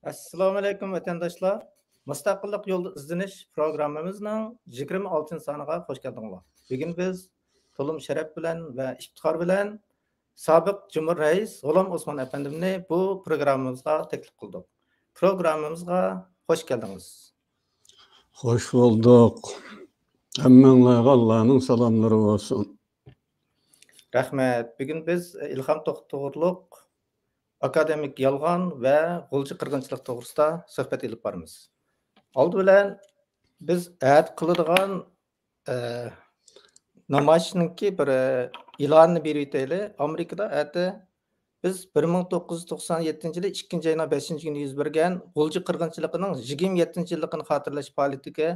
Assalomu alaykum vatandoshlar. Mustaqillik yo'lida izlanish programmamizning 26 soniga xush keldinglar. Bugun biz to'lim sharaf bilan va iftixor bilan sobiq Cumhur rais G'ulom Osmon efendimni bu programmamizga taklif qildik. Programmamizga xush keldingiz. Hoş bulduk. Hammanlarga Allah'ın salamları olsun. Rahmat. Bugun biz İlham To'g'riliq akademik yolg'on va g'ulji qirg'inchilik to'g'risida suhbat olib boramiz. Oldi bilan biz qiladigan namoyishninki bir e'lonni berib o'taylik. Amerikada biz 1997 yili 2 ayning 5-kuni yuz bergan g'ulji qirg'inchiligining 27-yilligini xotirlash faoliyatiga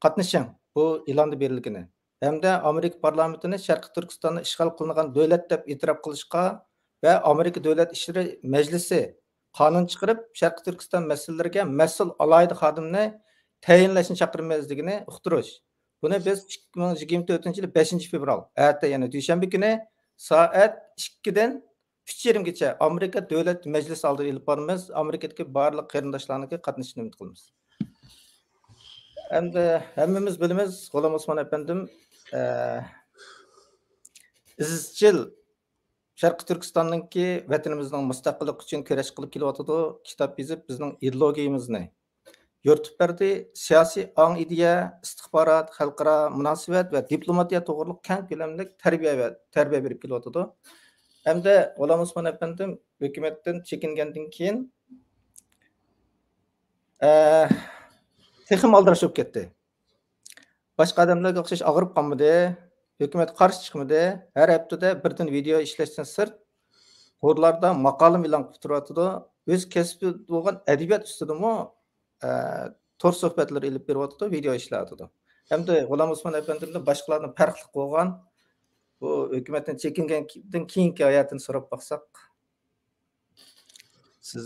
qatnashing. Bu e'londa berilgani. Hamda Amerika parlamentini Sharqiy Turkistonni ishg'ol qilingan davlat deb e'tirof qilishga va Amerika Davlat ishlari majlisi qonun chiqarib, Sharqiy Turkiston masalalariga mas'ul alohida xodimni tayinlashni chaqirmasligini uqtirish. Buni biz 2024 yil 5 fevral, ya'ni dushanba kuni soat 2 dan 3:30gacha Amerika Davlat Majlisi oldida olib boramiz. Amerikadagi barliq qarindoshlarga qatnashishni umid qilamiz. Endi hammamiz bilamiz, G'ulom Osmon efendim izchil Sharqiy Turkistondagi vatanimizning mustaqillik uchun kurash qilib kelyotdi. Kitob yozib bizning ideologiyamizni yoritib berdi. Siyosiy ong ideya, istixborot, xalqaro munosabat va diplomatiya to'g'riliq keng ko'lamli tarbiya berib kelyotdi. Hamda G'ulom Osmon efendim hukumatdan chekingandan keyin texim aldirash bo'lib ketdi. Boshqa odamlarga o'xshash og'rib qolmadi. Hukumat qarshi chiqmadi. Har haftada birdan video ishlashdan sirt to'rlarda maqola e'lon qilib turadi. O'z kasbi bo'lgan adabiyot ustidami to'r suhbatlar olib beryapti, video ishlatadi. Hamda G'ulom Osmon efendimdan boshqalarning farqli bo'lgan bu hukumatdan chekingandan keyingi hayotini so'rab baqsaq, siz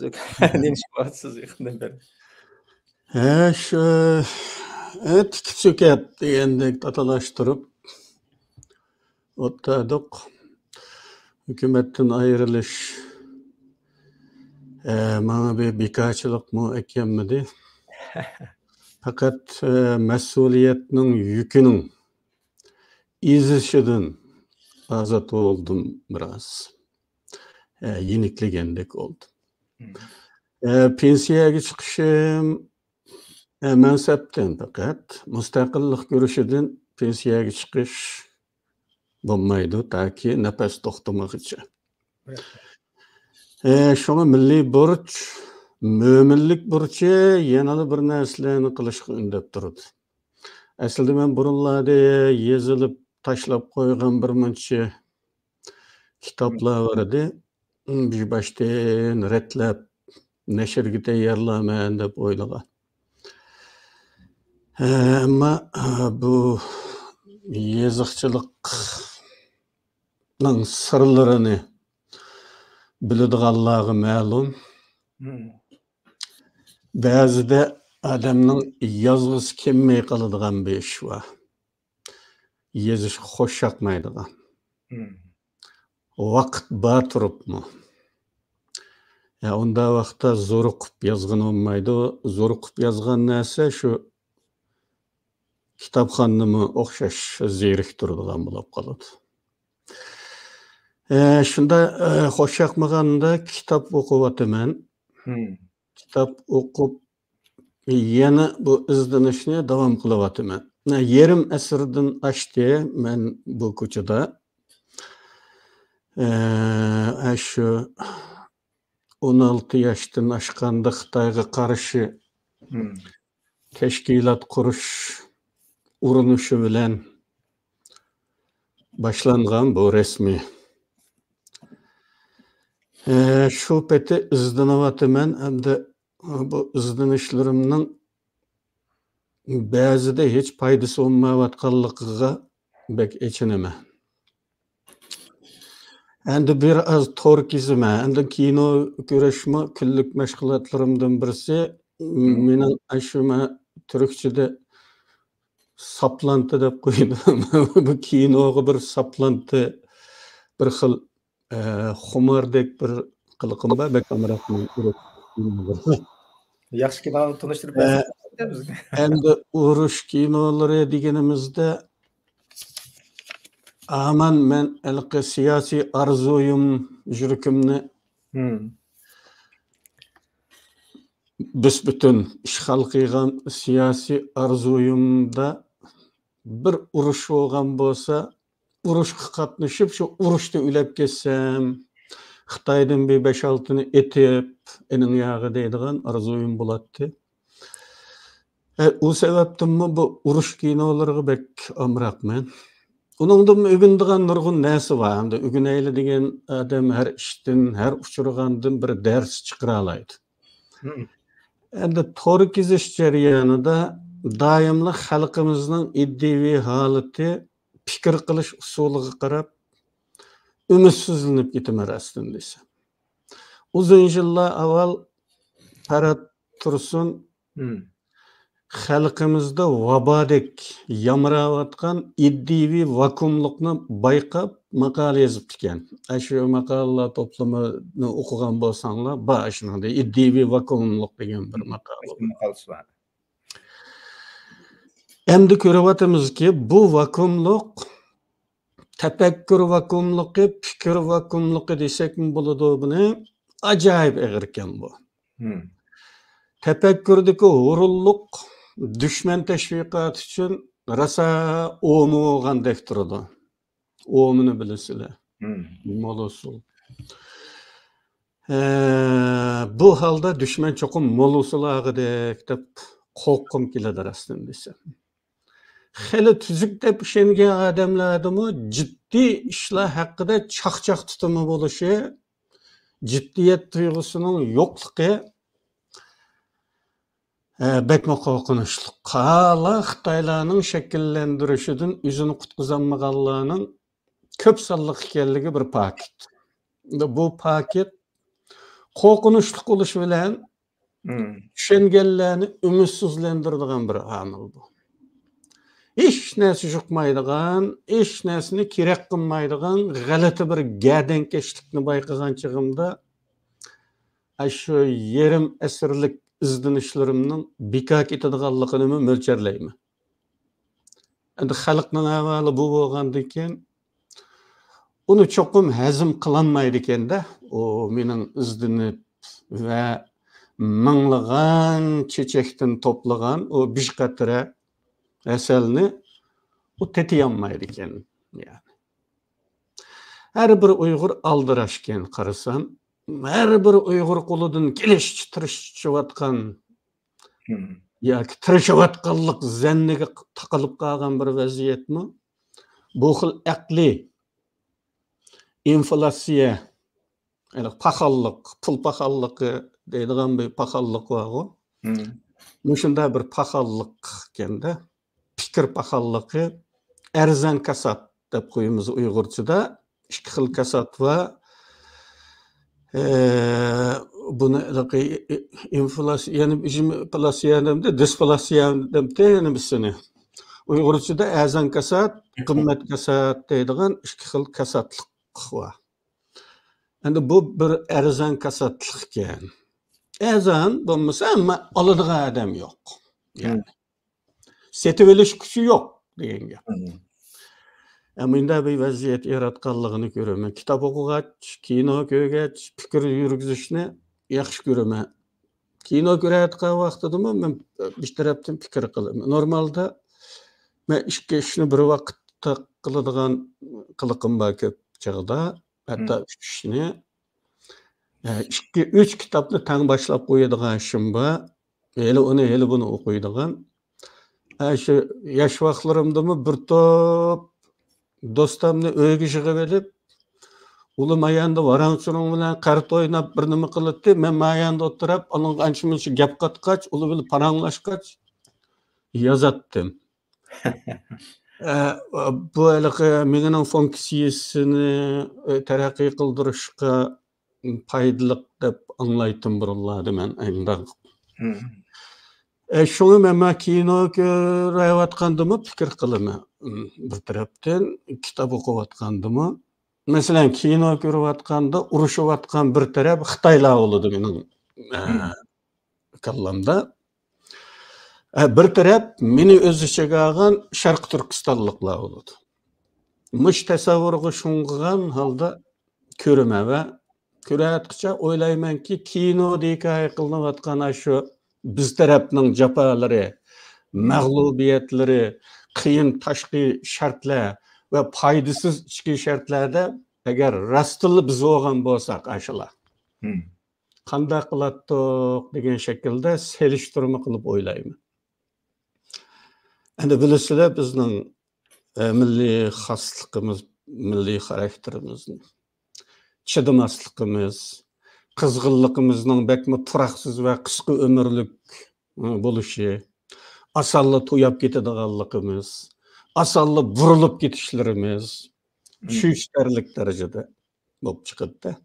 nima deyapsiz yaqindan beri? Şu etik söket degandek tatalaştırıp o'ttirdik. Hükümetten ayrılış bana bir bekarchilik mı ekenmidi. Fakat mesuliyetinin yükünün izişidin azat oldum biraz. Yeniklegendek oldum. Pensiyaga chiqishim mansabdan faqat mustaqillik ko'rishidan pensiyaga chiqish bo'lmaydi taki nafas to'xtamaguncha. Shunga milliy burch, mo'minlik burchi yana bir narsalarni qilishga undab turadi. Aslida men burunlarda yozilib tashlab qo'ygan bir muncha kitoblar bor edi. Bir baştan retlab nashrga tayyorlaman deb o'ylagan. Ama bu yazıqchilikning sirlarini biladiganlarga ma'lum. Ba'zida odamning yozg'isi kelmay qoladigan bir ish bor. Yozish xo'sh yoqmaydigan. Vaqt bor turibmi? Onda vaqtda zo'riqib yozgan olmaydi. Zo'riqib yozgan narsa shu kitobxonnimi o'xshash zeriktiradigan bo'lib qoladi. Shunda xo'sh yoqmaganda kitob o'qiyapman. Kitob o'qib yana bu izlanishni davom qilyapman. Yarim asrdan oshdi men bu ko'chada. Shu 16 yoshdan oshganda Xitoyga qarshi tashkilot qurish urinişi bilen başlangan bu resmi. Şu peti izlanavatımın hem de bu izlenişlerimden bazıda hiç paydası olmavatkallıqıga bek içineme. Endi biraz torkizime, endi kino görüşme küllük meşgulatlarımdan birisi menin aşıma Türkçe'de saplantı deb qo'ydim. Bu kinoga bir saplantı, bir xil xumardek bir qiliqim bor. Yaxshi kinoni tunishtirib bersangiz bizga. Endi urush kinolari deganimizda aman men ilqi siyosiy arzuyim yuragimni büsbütün işgal qilgan siyosiy arzuyimda bir urush bo'lgan bo'lsa, urushga qatnashib, shu urushda o'lib ketsam, Xitoydan bir 5-6 etib, ening yağı deydigan arzuyim bo'ladi. O sebepten bu urush kinolarga bek amraqman. Onundan ögündiğen nurgun nesi var? Hem de ögüneyli degen adam her işten, her uçurgandan bir ders çıkaralaydı. Endi to'g'ri kezish jarayonida doimli xalqimizning iddiviy holati fikr qilish usuliga qarab ümidsizlanib ketaverasdan desa. Uzun yillar avval Ferhat Tursun xalqimizda vabodek yamrayotgan iddiviy vakuumlikni bayqab maqola yozib ekan. Shu maqolalar to'plamini o'qigan bo'lsanglar, boshida iddiviy vakuumlik degan bir maqola bor. Endi ko'ryapmizki, bu vakuumlik tafakkur vakuumligi, fikr vakuumligi desakmi bo'ladi, buni ajoyib ig'ir ekan bu. Tafakkurdagi hurulliq düşman teşviqat için rasa omu olgandek turadi. Omunu bilisizlar. Molusul. Bu halda düşman çokum molusulagıdek dep korkum keladi aslında desem. Hali tüzük dep işengen adamlarımı ciddi işler hakkında çaqçaq tutumu bo'lişi, ciddiyet duygusunun yokluğu bekme korkunçluk. Hala Xitaylarning şekillendirişinden yüzünü qutqizanmaganlarning köp salliq ekanligi bir paket. Bu paket korkunçluk oluş bilen düşüngenlerini ümitsizlendirdigan bir amil bu. Hiç nesi juqmaydigan, hiç nesini kerek qilmaydigan g'alati bir gadankeşlikni bayqagan chig'imda shu yerim asrlik izlanishlerimning bekor ketadiganligini mo'ljallayman. Endi xalqning avvali bu bo'lgandan keyin uni cho'qim hazm qilinmaydi ekanda, o mening izlanib va minglagan chechakdan to'plagan o bishqatira asalni u tetiyanmaydi ekan. Yani. Her bir Uyg'ur aldirashgan qarasan, her bir Uyg'ur qo'lidan kelish tirishayotgan yoki tirishayotganlik zanniga taqilib qolgan bir vaziyatmi? Bu xil aqli inflasiya, yani paxallik, pul paxalligi deydigan bir paxallik var-ku. Mushunda bir paxallik ekanda, fikr paxalligi, arzon kasat deb qo'yamiz Uyg'urchada. İki xil kasat var. Bunu inflasyon, yani inflasyon demde, disflasyon demde, yani bisini. Uyg'urchada arzon kasat, qimmat kasat deydigan iki xil kasatlik var. Endi bu bir arzon kasatlik ekan. Arzon bo'lmasa, ammo oladigan adam yo'q. Yani setib olish kuchi yo'q degan gap. Eminda bir vaziyat yaratganligini ko'raman. Kitob o'qigach, kino ko'rgach, fikr yurgizishni yaxshi ko'raman. Kino ko'rayotgan vaqtida men bir tarafdan fikr qilaman. Normalda men ishni bir vaqtda qiladigan qiliqim bor ko'p chog'da, hatto 3 ishni 2-3 kitobni tang boshlab qo'yadigan ishim bor. Hali buni o'qiydigan. Shu yosh vaqtlarimda bir to'p do'stimni uyga yig'ib olib, ular mayanda varansuning bilan qart o'ynab bir nima qildi. Men mayanda o'tirib, uning ancha-muncha gap qatqach, ular bilan paranglashgach yozatdim. Bu haliqi mening funksiyasini taraqqiy qildirishga foydali deb anglaydim birolladi men endi. Şunu men kino ko'rayotgandimmi fikr qilaman. Bir tarafdan kitob o'qiyotgandimmi. Masalan, kino ko'rayotganda urushayotgan bir taraf Xitoylar bo'ladi mening kallamda. Bir taraf meni öz içige algan Şarkı Türkistanlıklar oldu. Muş tasavvurgu şunğan halda körüme ve köretkiçe oylaymanki kino hikaye kılınıp atkan şu biz tarafının japaları, mağlubiyetleri, kıyın taşkı şartlar ve paydasız içki şartlarda eğer rastlı biz olgan bolsak aşıla. Kanda kılattık degen şekilde seliştirme kılıp oylayman. Endi bilisizler bizning milli xaslığımız, milli karakterimiz, çıdımaslıqımız, kızgınlığımızın bekmi turaksız ve kısqı ömürlük buluşu, asallı tuyap ketadiganligimiz, asallı burulup ketişlerimiz, şu işlerlik derecede bolup çıkıptı.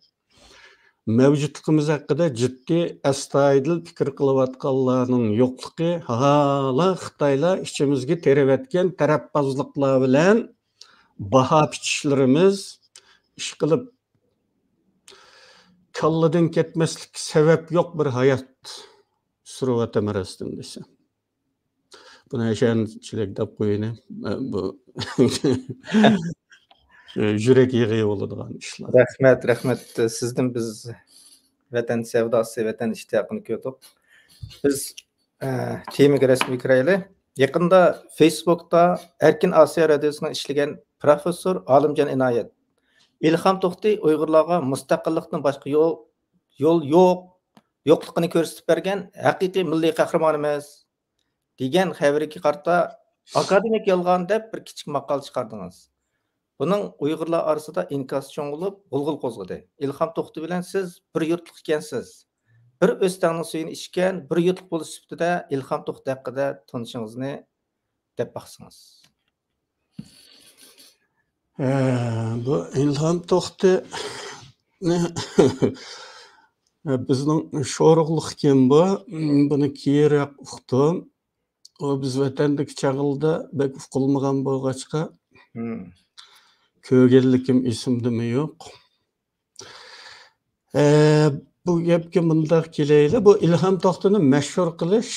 Mevcutluğumuz hakkında ciddi astoydil fikir kılıvatkallarının yokluğu hala Xitayla içimizge terip etken tarafbazlıklar bilen baha piçişlerimiz iş kılıp kalladan ketmeslik sebep yok bir hayat sürüvete merastin dese. Buna yaşayançilik dap koyunu bu jürek yıgıya oladigan işler. Rahmet. Sizden biz vatan sevdası, vatan iştiyakını gördük. Biz temiga resmi kirayli. Yakında Facebook'ta Erkin Asya Radyosu'na işleyen Profesör Alimcan Inayet. İlham To'xti Uyg'urlarga mustaqillikdan boshqa yo'l yo'qligini ko'rsatib bergan haqiqiy milliy qahramonimiz degan xabariga qarata akademik yolg'on deb bir kichik maqol chiqardingiz. Buning Uyg'urlar orasida inkas cho'ng bo'lib, g'ulg'ul qo'zg'adi. Ilhom To'xti bilan siz bir yurtlik ekansiz. Bir o'stangning suyini ichgan, bir yurtlik bo'lish sifatida Ilhom To'xti haqida tanishingizni deb baqsangiz. Bu İlham To'xti bizning sho'rug'liq ekan bu. Buni keyinroq uqdim. O biz vatandagi chag'ilda bek uqilmagan bo'lg'achqa ko'rganlikim esimdami yo'q. Bu gapga bundoq kelayli. Bu Ilhom To'xtini mashhur qilish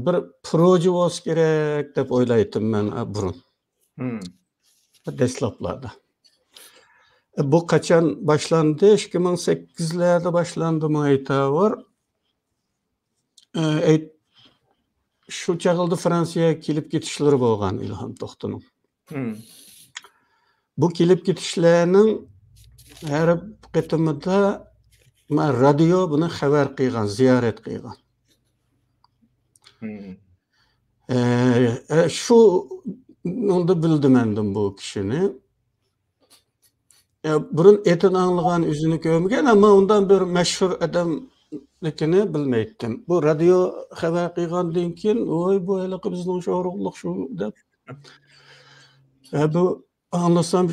bir proje bo'lsa kerak deb o'ylaydim men burun. Deslaplarda. Bu kaçan başlandı? 2008'lerde başlandı mı aytavur? Şu çağıldı Fransa'ya kilip gitişleri bolgan İlham To'xtining. Bu kilip gitişlerinin her qitimida radyo buni xabar qilgan, ziyorat qilgan. Şu onda bildim endim bu kişini. Burun etin anlagan yüzünü görmegen ama ondan bir meşhur adamlikini bilmeydim. Bu radyo haber qilgandan keyin oy bu hali bizning sho'rug'liq shu deb. Bu anlasam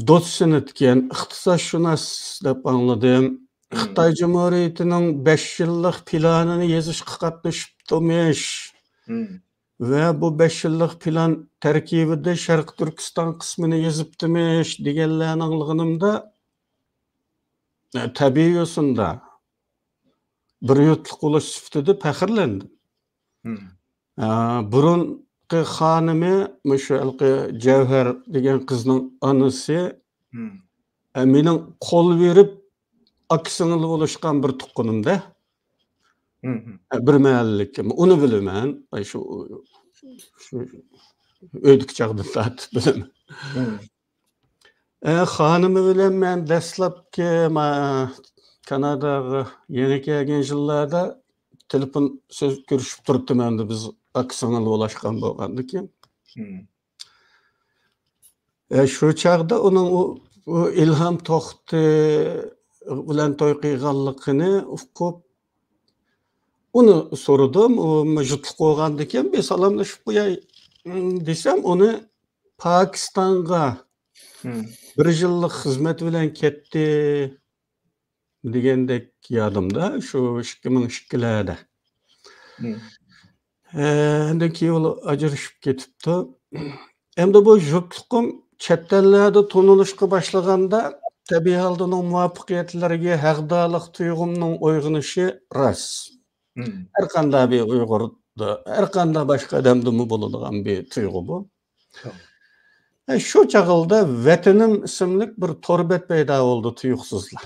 dotsent ekan, ixtisosshunos deb angladim. Xitoy Cumhuriyetining 5 yillik planini yozishga qatnashibdimish. Ve bu 5 yıllık plan terkibinde Şarkı Türkistan kısmını yazıptımış degenlerin anlığınımda tabii yosunda bir yutluk oluş süftüdü pəxirlendim. Burunki hanımı Müşelki Cevher degen kızının anısı menin kol verip aksınılı oluşkan bir tuqqunumda. Bir məhəllik. Onu bilmən. Şu ödük çağdında bilmən. Xanımı bilen mən dəslapki Kanadaga yeni kelgen yıllarda telefon söz görüşüp turuptu məndə biz aksanalı ulaşqan bolğandı ki. Şu çağda onun o İlham To'xti bilen toy qilganligini uqib onu sordum, o mevcutluq olğandan keyin bir salamlaşıp qo'yay desem onu Pakistan'a bir yıllık hizmet bilen ketdi degendek yadımda şu 2002'lerde. Ondan keyin o ajrashib ketibdi. Endi bu yurtluqum chet tillerde tonulishga boshlaganda tabiiy holda uning muvaffaqiyatlariga haqdorlik tuyg'umning uyg'onishi rost. Her qanday bir Uyg'urda, her qanday boshqa odamda bo'ladigan bir tuyg'u bu. Shu chaqilda Vatanim ismli bir torbet paydo bo'ldi tuyuqsizlar.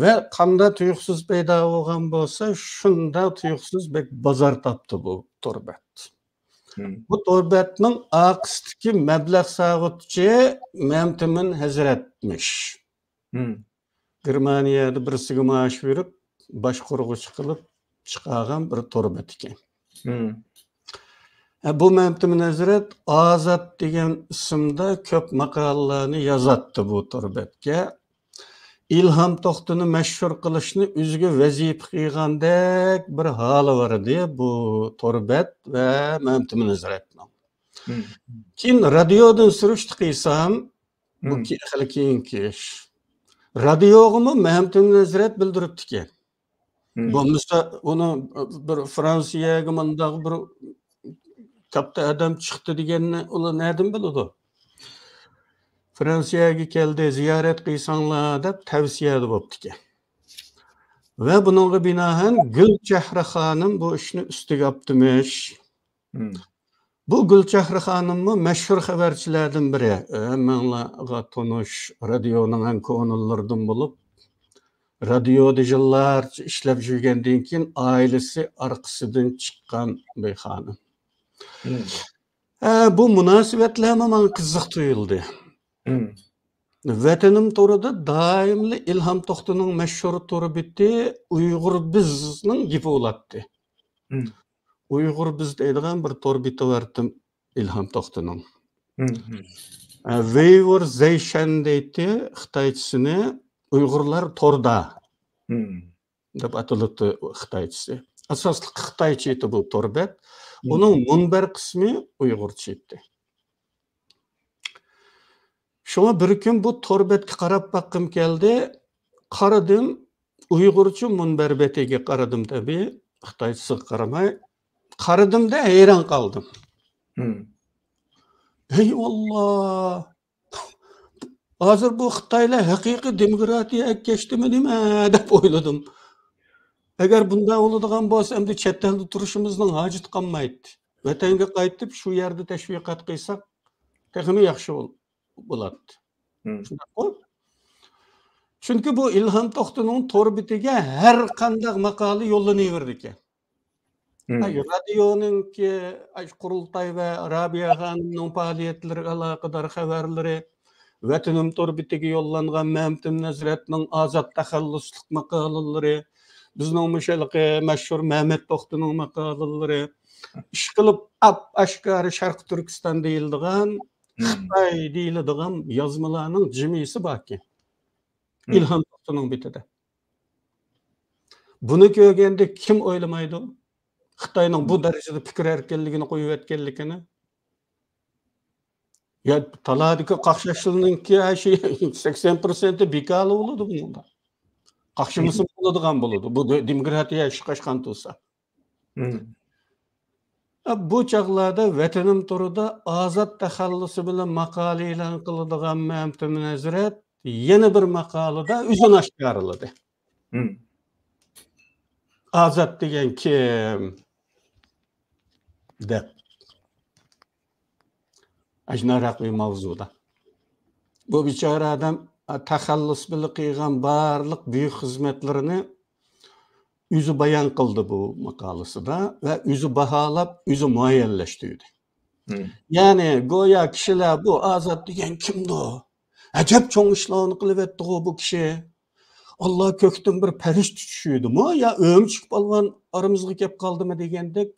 Ve qanday tuyuqsiz paydo bo'lgan bo'lsa, shunda tuyuqsiz bek bozor topdi bu torbet. Bu torbetning aqsdagi mablag' sag'utchi Mamtimin Hazratmiş. Germaniyada birisiga maaş verib, boshqurg'uchi qilib chiqargan bir torbet ekan. Bu Mamtimin Hazrat Azat degan ismda ko'p maqolalarni yozatdi bu torbetga. İlham To'xtini mashhur qilishni o'ziga vazifa qilgandek bir holi bor edi bu torbet va Mamtimin Hazratning. Keyin radiodan surishti qilsam, bu hali keyingi ish. Radiog'imi Mamtimin Hazrat bildiribdi ekan. Bo'lmasa uni bir Fransiyaga mundaq bir katta adam chiqdi deganni ular nereden biladi? Fransiyaga keldi, ziyorat qilsanglar deb tavsiyada bo'libdi ekan. Va buningga binoan Gulchehra xonim bu ishni ustiga olibdimish. Bu Gulchehra xonimmi mashhur xabarchilardan biri. Hammalarga tonish radioning ham ko'ngillaridan bo'lib, radioda yillarcha ishlab yurgandan keyin oilasi orqasidan chiqqan bir xonim. Bu munosabatlar menga qiziq tuyuldi. Vatanim to'rida doimli İlham To'xtining mashhur to'rbeti Uyg'ur bizning gapi bo'ladi. Uyg'ur biz deydigan bir to'rbeti bor İlham To'xtining. Weywor Zeyshan deydi Xitoychisini Uyg'urlar torda deb ataladi Xitoychisi. Asosli Xitoycha edi bu torbet. Uning munbar qismi Uyg'urcha edi. Şuna bir gün bu torbetga qarab baqqım keldi. Qaradım, Uyg'urcha munbar betiga qaradim tabii. Xitoychasiga qaramay. Qaradim da hayron qoldim. Eyvallah. Hozir bu Xitoylar haqiqiy demokratiyaga keçdimi nima deb o'yladim. Agar bunday bo'ladigan bo'lsa, endi chet elda turishimizning hojati qolmaydi. Vatanga qaytib shu yerda tashviqot qilsak, texmi yaxshi bo'ladi. Chunki bu İlham To'xtining torbetiga har qanday maqola yo'llanaverdi ekan. Radioninki qurultay va Rabiya xonimning faoliyatlariga aloqador xabarlari, Vatanim torbetiga yo'llangan Mamtimin Hazratning ozod taxalluslik maqolalari, bizning mushalqi mashhur Mehmet To'xtining maqolalari, ish qilib ashkari Sharq Turkiston deyiladigan Xitoy deyiladigan yozmalarning jimisi bor ekan. İlham To'xtining betida. Buni ko'rganda kim o'ylamaydi? Xitoyning bu darajada fikr erkinligini qo'yib etganligini. Ya taladagi qaqshashilninki şey 80% bekali bo'ladi bunda. Qaqshimisi bo'ladigan bo'ladi. Bu demokratiya chiqashgan bo'lsa. Bu chaqlarda Vatanim to'rida ozod taxallusi bilan maqola e'lon qiladigan Mamtimin Hazrat yana bir maqolada o'zini oshkorladi. Ozod degan kim? deb. Ajnaraq bir mavzuda. Bu bichora adam taxallus bilan qilgan barliq buyuk xizmatlarini o'zi bayon qildi bu maqolasida va o'zi baholab, o'zi muayyanlashtirdi. Ya'ni go'yo kishilar bu Ozod degan kimdi? Ajab cho'ng ishlarni qilyapti bu kishi. Allah ko'kdan bir farishta tushidimi yo o'mchik polvon aramizga kelib qoldimi degandek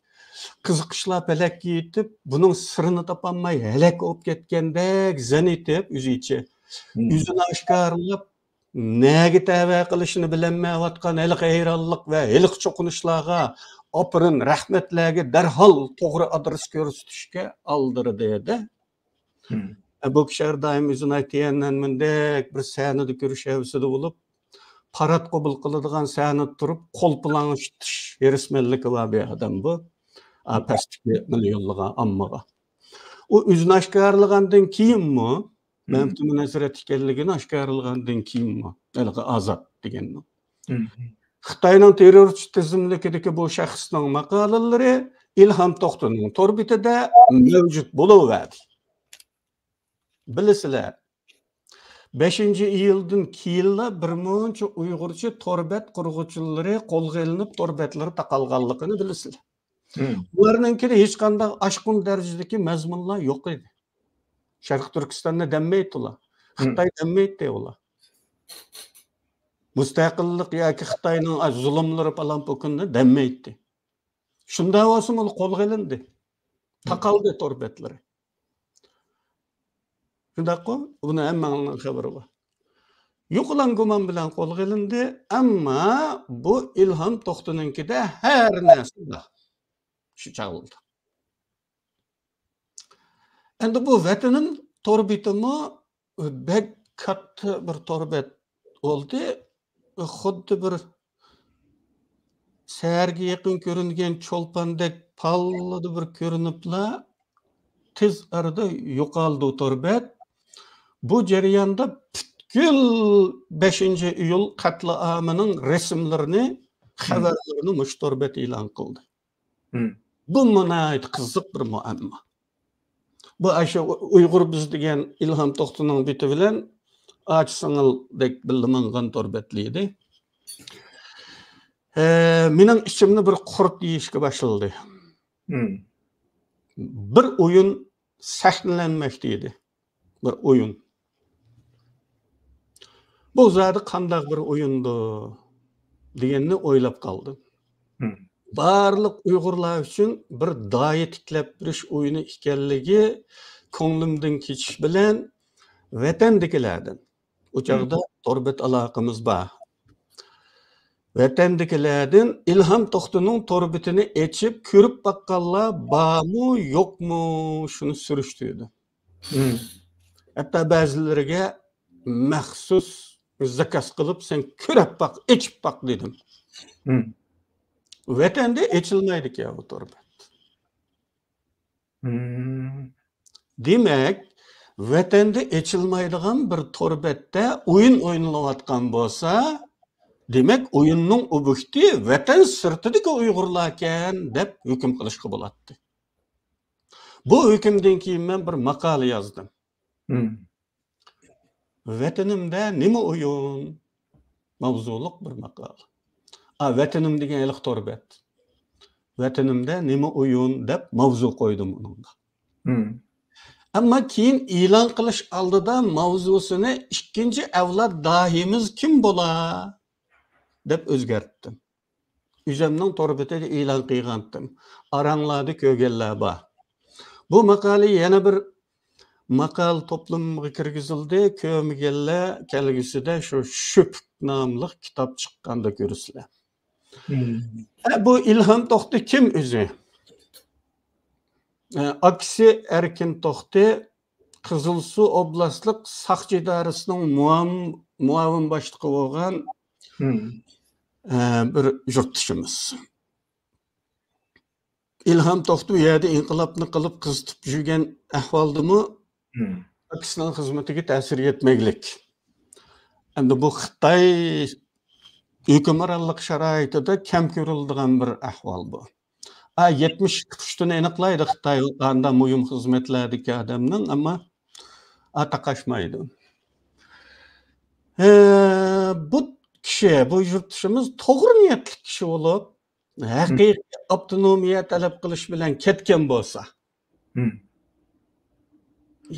qiziqishlar palakka yetib, buning sirini topolmay halak bo'lib ketgandek zan etib o'zicha o'zini oshkorlab nega tava qilishini bilolmayotgan hali hayronlik va hali cho'qinishlarga opirin rahmatlarga darhol to'g'ri adres ko'rsatishga oldirdi edi. Bu kishilar doim o'zini aytganmandek bir sahnada ko'rishavsida bo'lib, parad qabul qiladigan sahnada turib qo'l bilan eshitish rasmanligi va bir odam bu. Pastki milyonlagan ammaga. O o'zini oshkorlagandan keyinmi Manfi munosabat ekanligini oshkorlagandan keyinmi? Azod deganmi? Xitoyning terrorchi tizimlikidagi bu shaxsning maqolalari İlham To'xtaning tor betida mavjud bo'laveradi. Bilasizlar, 5-iyuldan keyinla birmuncha Uyg'urcha torbet qurg'uvchilari qo'lga ilinib torbetlari taqalganligini bilasizlar. Ularninkida hech qanday oshqun darajadagi mazmunlar yo'q edi. Sharq Turkistonda demaydi ular. Xitoy demaydi ular. Mustaqillik yoki Xitoyning zulmlari falan po'kinni demaydi. Shunda bo'lsin ul qo'lga ilindi. Taqaldi torbetlari. Shundaqmi? Buni hammaning xabari bor. Yo'qlan gumon bilan qo'lga ilindi, ammo bu İlham To'xtaninkida har narsa bor. Shu chaqildi. Endi bu vatanin torbetimi bek katta bir torbet oldu. Xuddi bir sərgi yaqin ko'ringan cho'lpandek pallada bir ko'rinibla tez arada yo'qoldi torbet. Bu jarayonda butkul 5-iyul qatliamining rasmlarini, xabarlarini mush torbet e'lon qildi. Bu nihoyat qiziq bir muammo. Bu aşa Uyg'ur biz degan İlham To'xtaning beti bilan ağaç singildek bildimangan torbetliydi. Mening ichimni bir qurt yeyishga boshladi. Bir o'yin sahnalanmoqda edi. Bir o'yin. Bu zodi qanday bir o'yindi deganni o'ylab qoldim. Barliq Uyg'urlar uchun bir doya tiklab berish o'yini ekanligi ko'nglimdan kechish bilan vatandagilardan o chog'da torbet aloqamiz bor. Vatandagilardan İlham To'xtaning torbetini ochib ko'rib baqqanlar bormi, yo'qmi shuni surishtirdi. Hatto ba'zilariga maxsus zakaz qilib sen ko'rib baq, ichib baq dedim. Vatanda echilmaydi ki bu torbet. Demek vatanda echilmaydigan bir torbetde o'yin o'ynalayotgan bo'lsa, demek o'yinning ob'ekti vatan sirtidagi Uyg'urlar ekan deb hukm qilishga bo'ladi. Bu hukmdan keyin men bir maqola yozdim. Vatanimda nima o'yin? Mavzuliq bir maqola. Vatanim degan ilq torbet. Vatanimda nima o'yin deb mavzu qo'ydim unga. Ammo keyin e'lon qilish oldida mavzusini ikkinchi avlod dohimiz kim bo'lar deb o'zgartdim. O'zimning torbetida e'lon qilgandim. Aranglarda ko'rganlar bor. Bu maqola yana bir maqol to'plamiga kirgizildi. Ko'rmaganlar kelgusida shu Shüp nomli kitob chiqqanda ko'rsizlar. Bu İlham To'xta kim o'zi? Aksi Erkin To'xta Qizilsuv oblastlik Saqchi idorasining muavin boshlig'i bo'lgan bir yurtdoshimiz. İlham To'xta u yerda inqilobni qilib qizitib yurgan ahvoldimi aksining xizmatiga ta'sir etmaglik. Endi bu Xitoy hükümranlık şaraitida kam ko'riladigan bir ahvol bu. 70 aniqlaydi Xitoy anda muhim xizmatlardagi odamning, ammo taqashmaydi. Bu kishi, bu yurtdoshimiz to'g'ri niyatli kishi bo'lib, haqiqiy avtonomiya talab qilish bilan ketgan bo'lsa,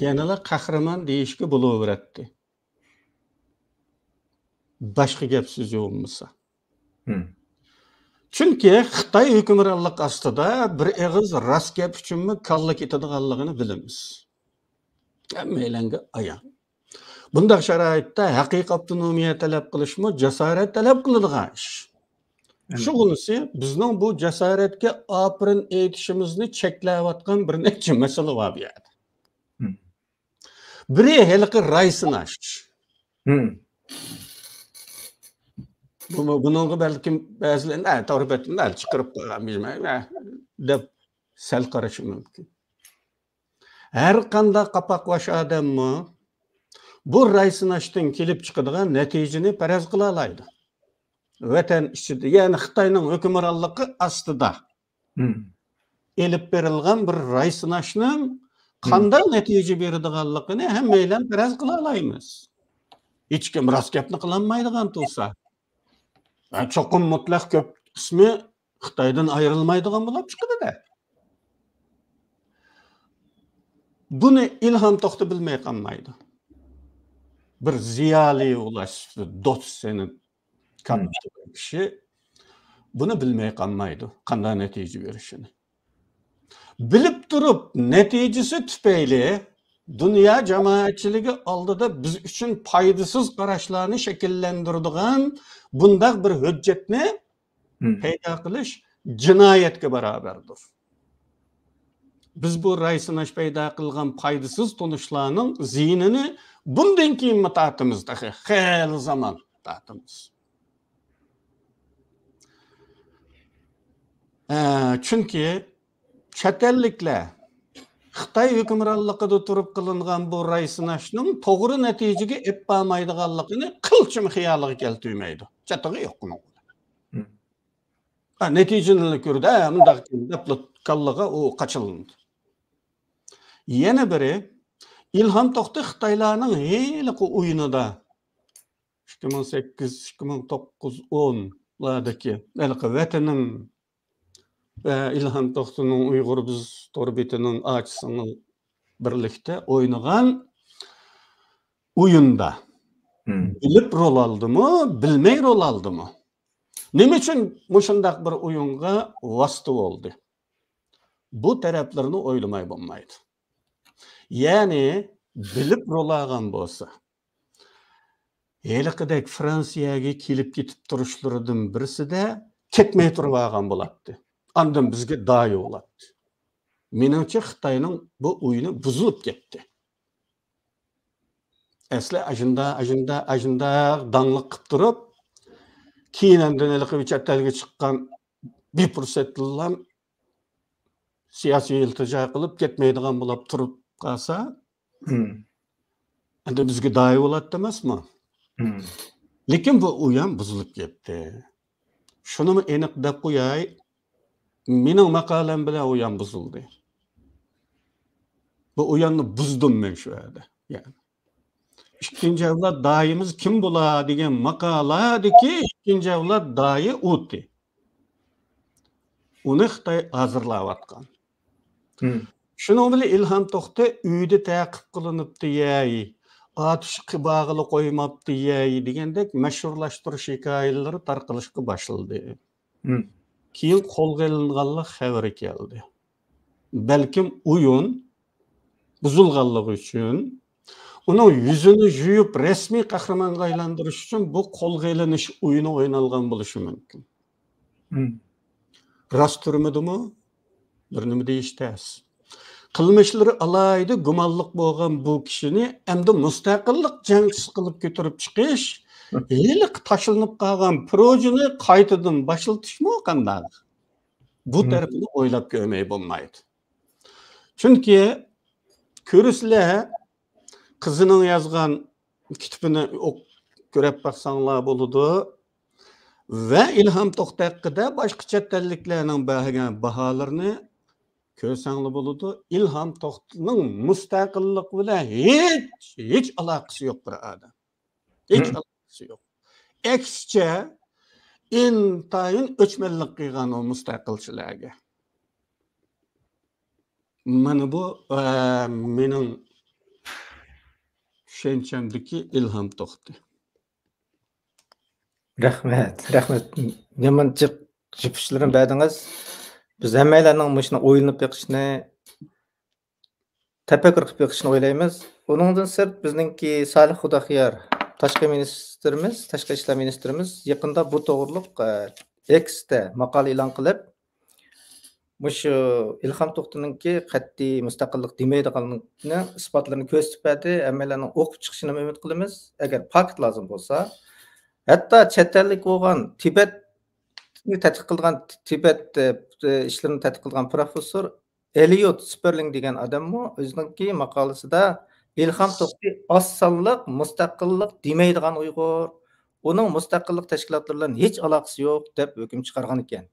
yanada qahramon deyishga bo'laveradi. Başka gap so'z yo'qmisa. Chunki Xitoy hukmronlik ostida bir og'iz rost gap uchunmi kalla ketadiganligini bilamiz. Hammalarga ayon. Bunday sharoitda haqiqiy avtonomiya talab qilishmi jasorat talab qiladigan ish. Shug'unisi bizning bu jasoratga opirin aytishimizni cheklayotgan bir necha masala bor bu yerda. Biri halqi raysinash. Bunun belki bazılarında torbetinden çıkarıp koyamayacağım deb sel qarashi mumkin. Her qanday qapoqlash odammi bu raysinashdan kelib chiqadigan natijani faraz qila oladi. Vatan ichida, ya'ni Xitoyning hukmronligi ostida elib berilgan bir raysinashning qanday natija beradiganligini hammaylar faraz qila olamiz. Hech kim rost gapni qilolmaydigan bo'lsa, cho'qim mutlaq ko'p qismi Xitoydan ayrilmaydigan bo'lib chiqadi-da. Buni İlham To'xti bilmay qolmaydi. Bir ziyoli ulashdi, do'st senin katta kishi buni bilmay qolmaydi, qanday natija berishini. Bilib turib, natijasi tufayli dünya jamoatchiligi oldida biz uchun foydasiz qarashlarni shakllantiradigan bundaq bir hujjatni paydo qilish jinoyatga barobardir. Biz bu raysinash paydo qilgan foydasiz tunishlarning ziynini bundan keyin tatimiz, xeyli zaman tatimiz. Chunki chet elliklar Xitoy hukmronligida turib qilingan bu raysinashning to'g'ri natijaga ep bo'lmaydiganligini qilchim xiyoliga keltirmaydi. Chatig'i yo'q buning. Natijani ko'rdi, bunday deb kallaga u qachilindi. Yana biri İlham To'xti Xitoylarning heliqi o'yinida 2008-2009-10'lardaki vataning İlham To'xtining Uyg'ur biz to'rbetining ochisining birlikda o'ynagan o'yinda bilib rol oldimi, bilmay rol oldimi? Nima uchun mushundaq bir o'yinga vosita bo'ldi? Bu taraflarni o'ylamay bo'lmaydi. Ya'ni bilib rol olgan bo'lsa, heliqidek Fransiyaga kelib ketib turishlaridan birisida ketmay turib olgan bo'ladi. Andan bizga doya bo'ladi. Menimcha Xitoyning bu o'yini buzilib ketdi. Asli ajinda dangliq qilib turib, keyin andan chet elga chiqqan bir fursatlar siyosiy iltijo qilib ketmaydigan bo'lib turib qolsa, endi bizga doya bo'ladi emasmi? Lekin bu o'yin buzilib ketdi. Shuni aniq deb qo'yay, mening maqolam bilan o'yin buzildi. Bu o'yinni buzdim men shu yerda. Yani ikkinchi avlod doyimiz kim bo'ladi degan maqoladiki, ikkinchi avlod doyi o'tdi. Uni Xitoy hozirlayotgan. Shuning bilan İlham To'xti uyda ta'qib qilinibdi, otish qibog'ili qo'ymabdi degandek mashhurlashtirish hikoyalari tarqalishga boshladi. Keyin qo'lga ilinganlik xabari keldi. Balkim o'yin buzilganligi uchun uning yuzini yuyib rasmiy qahramonga aylantirish uchun bu qo'lga ilinish o'yini o'ynalgan bo'lishi mumkin. Rost turmadimi? Bir nima deyishdas. Qilmishlari alayda gumonliq bo'lgan bu kishini endi mustaqillik jangchisi qilib ko'tarib chiqish, heliq tashlanib qolgan projeni qaytadan boshlatishmi qanday? Bu tarafini o'ylab ko'rmay bo'lmaydi. Chunki ko'rislar qizining yozgan kitobini ko'rib baqsanglar bo'ladi va İlham To'xti haqida boshqa chet elliklarning bergan baholarini ko'rsanglar bo'ladi. İlham To'xtining mustaqillik bilan hech aloqasi yo'q bir odam. Hech aloqasi yo'q. Aksincha intayin o'chmanlik qilgan o mustaqilchilarga. Mana bu mening tushunchamdagi İlham To'xti. Rahmat. Yaman jipishlarni berdingiz. Biz hammalarning mushuni o'ylanib beqishni, tafakkur qilib beqishni o'ylaymiz. Uningdan sirt bizningki Salih Xudoxiyar tashqi ishlar ministrimiz yaqinda bu to'g'riliq X'da maqola e'lon qilib, mushu İlham To'xtiningki qat'iy mustaqillik demaydiganligini isbotlarini ko'rsatib berdi. Hammalarning o'qib chiqishini umid qilamiz. Agar fakt lozim bo'lsa, hatto chet ellik bo'lgan Tibetni tadqiq qilgan Tibet ishlarini tadqiq qilgan professor Elliot Sperling degan odammi o'ziningki maqolasida İlham To'xti az sonliq mustaqillik demaydigan Uyg'ur, uning mustaqillik tashkilotlari bilan hech aloqasi yo'q deb hukm chiqargan ekan.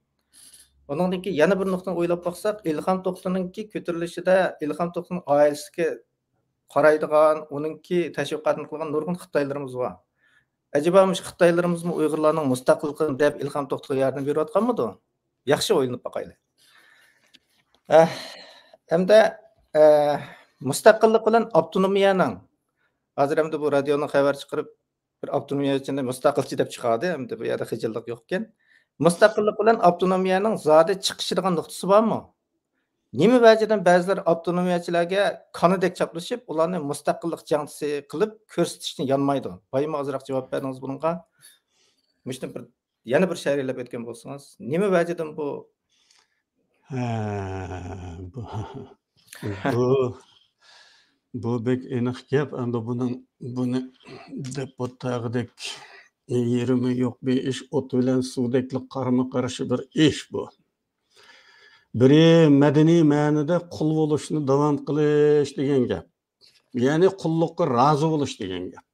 Ondan keyin yana bir nuqtani o'ylab baqsaq, İlham To'xtininki ko'tarilishida İlham To'xtining oilasiga qaraydigan, uningki tashviqotini qilgan nurg'un Xitoylarimiz bor. Acaba mush Xitoylarimizmi Uyg'urlarning mustaqilligini deb İlham To'xtiga yordam berayotganmidi? Yaxshi o'ylanib baqaylik. Hamda mustaqillik bilan avtonomiyaning hozir hamda bu radioning xabar chiqarib bir avtonomiya ichida mustaqilchi deb chiqadi, hamda bu yerda xijillik yo'q ekan. Mustaqillik bilan avtonomiyaning zodi chiqishadigan nuqtasi bormi? Nima vajidan ba'zilar avtonomiyachilarga qonidek chaplashib, ularni mustaqillik jangchisi qilib ko'rsatishni yonmaydi. Bayma ozroq javob berdingiz bunga. Mushni bir yana bir sharhlab o'tgan bo'lsangiz, nima vajidan bu bu bek aniq gap, endi buni deb o'tag'idek yerimi yo'q bir ish, o't bilan suvdekli qarama-qarshi bir ish bu. Biri madaniy ma'noda qul bo'lishni davom qilish degan gap. Ya'ni qulluqqa rozi bo'lish degan gap.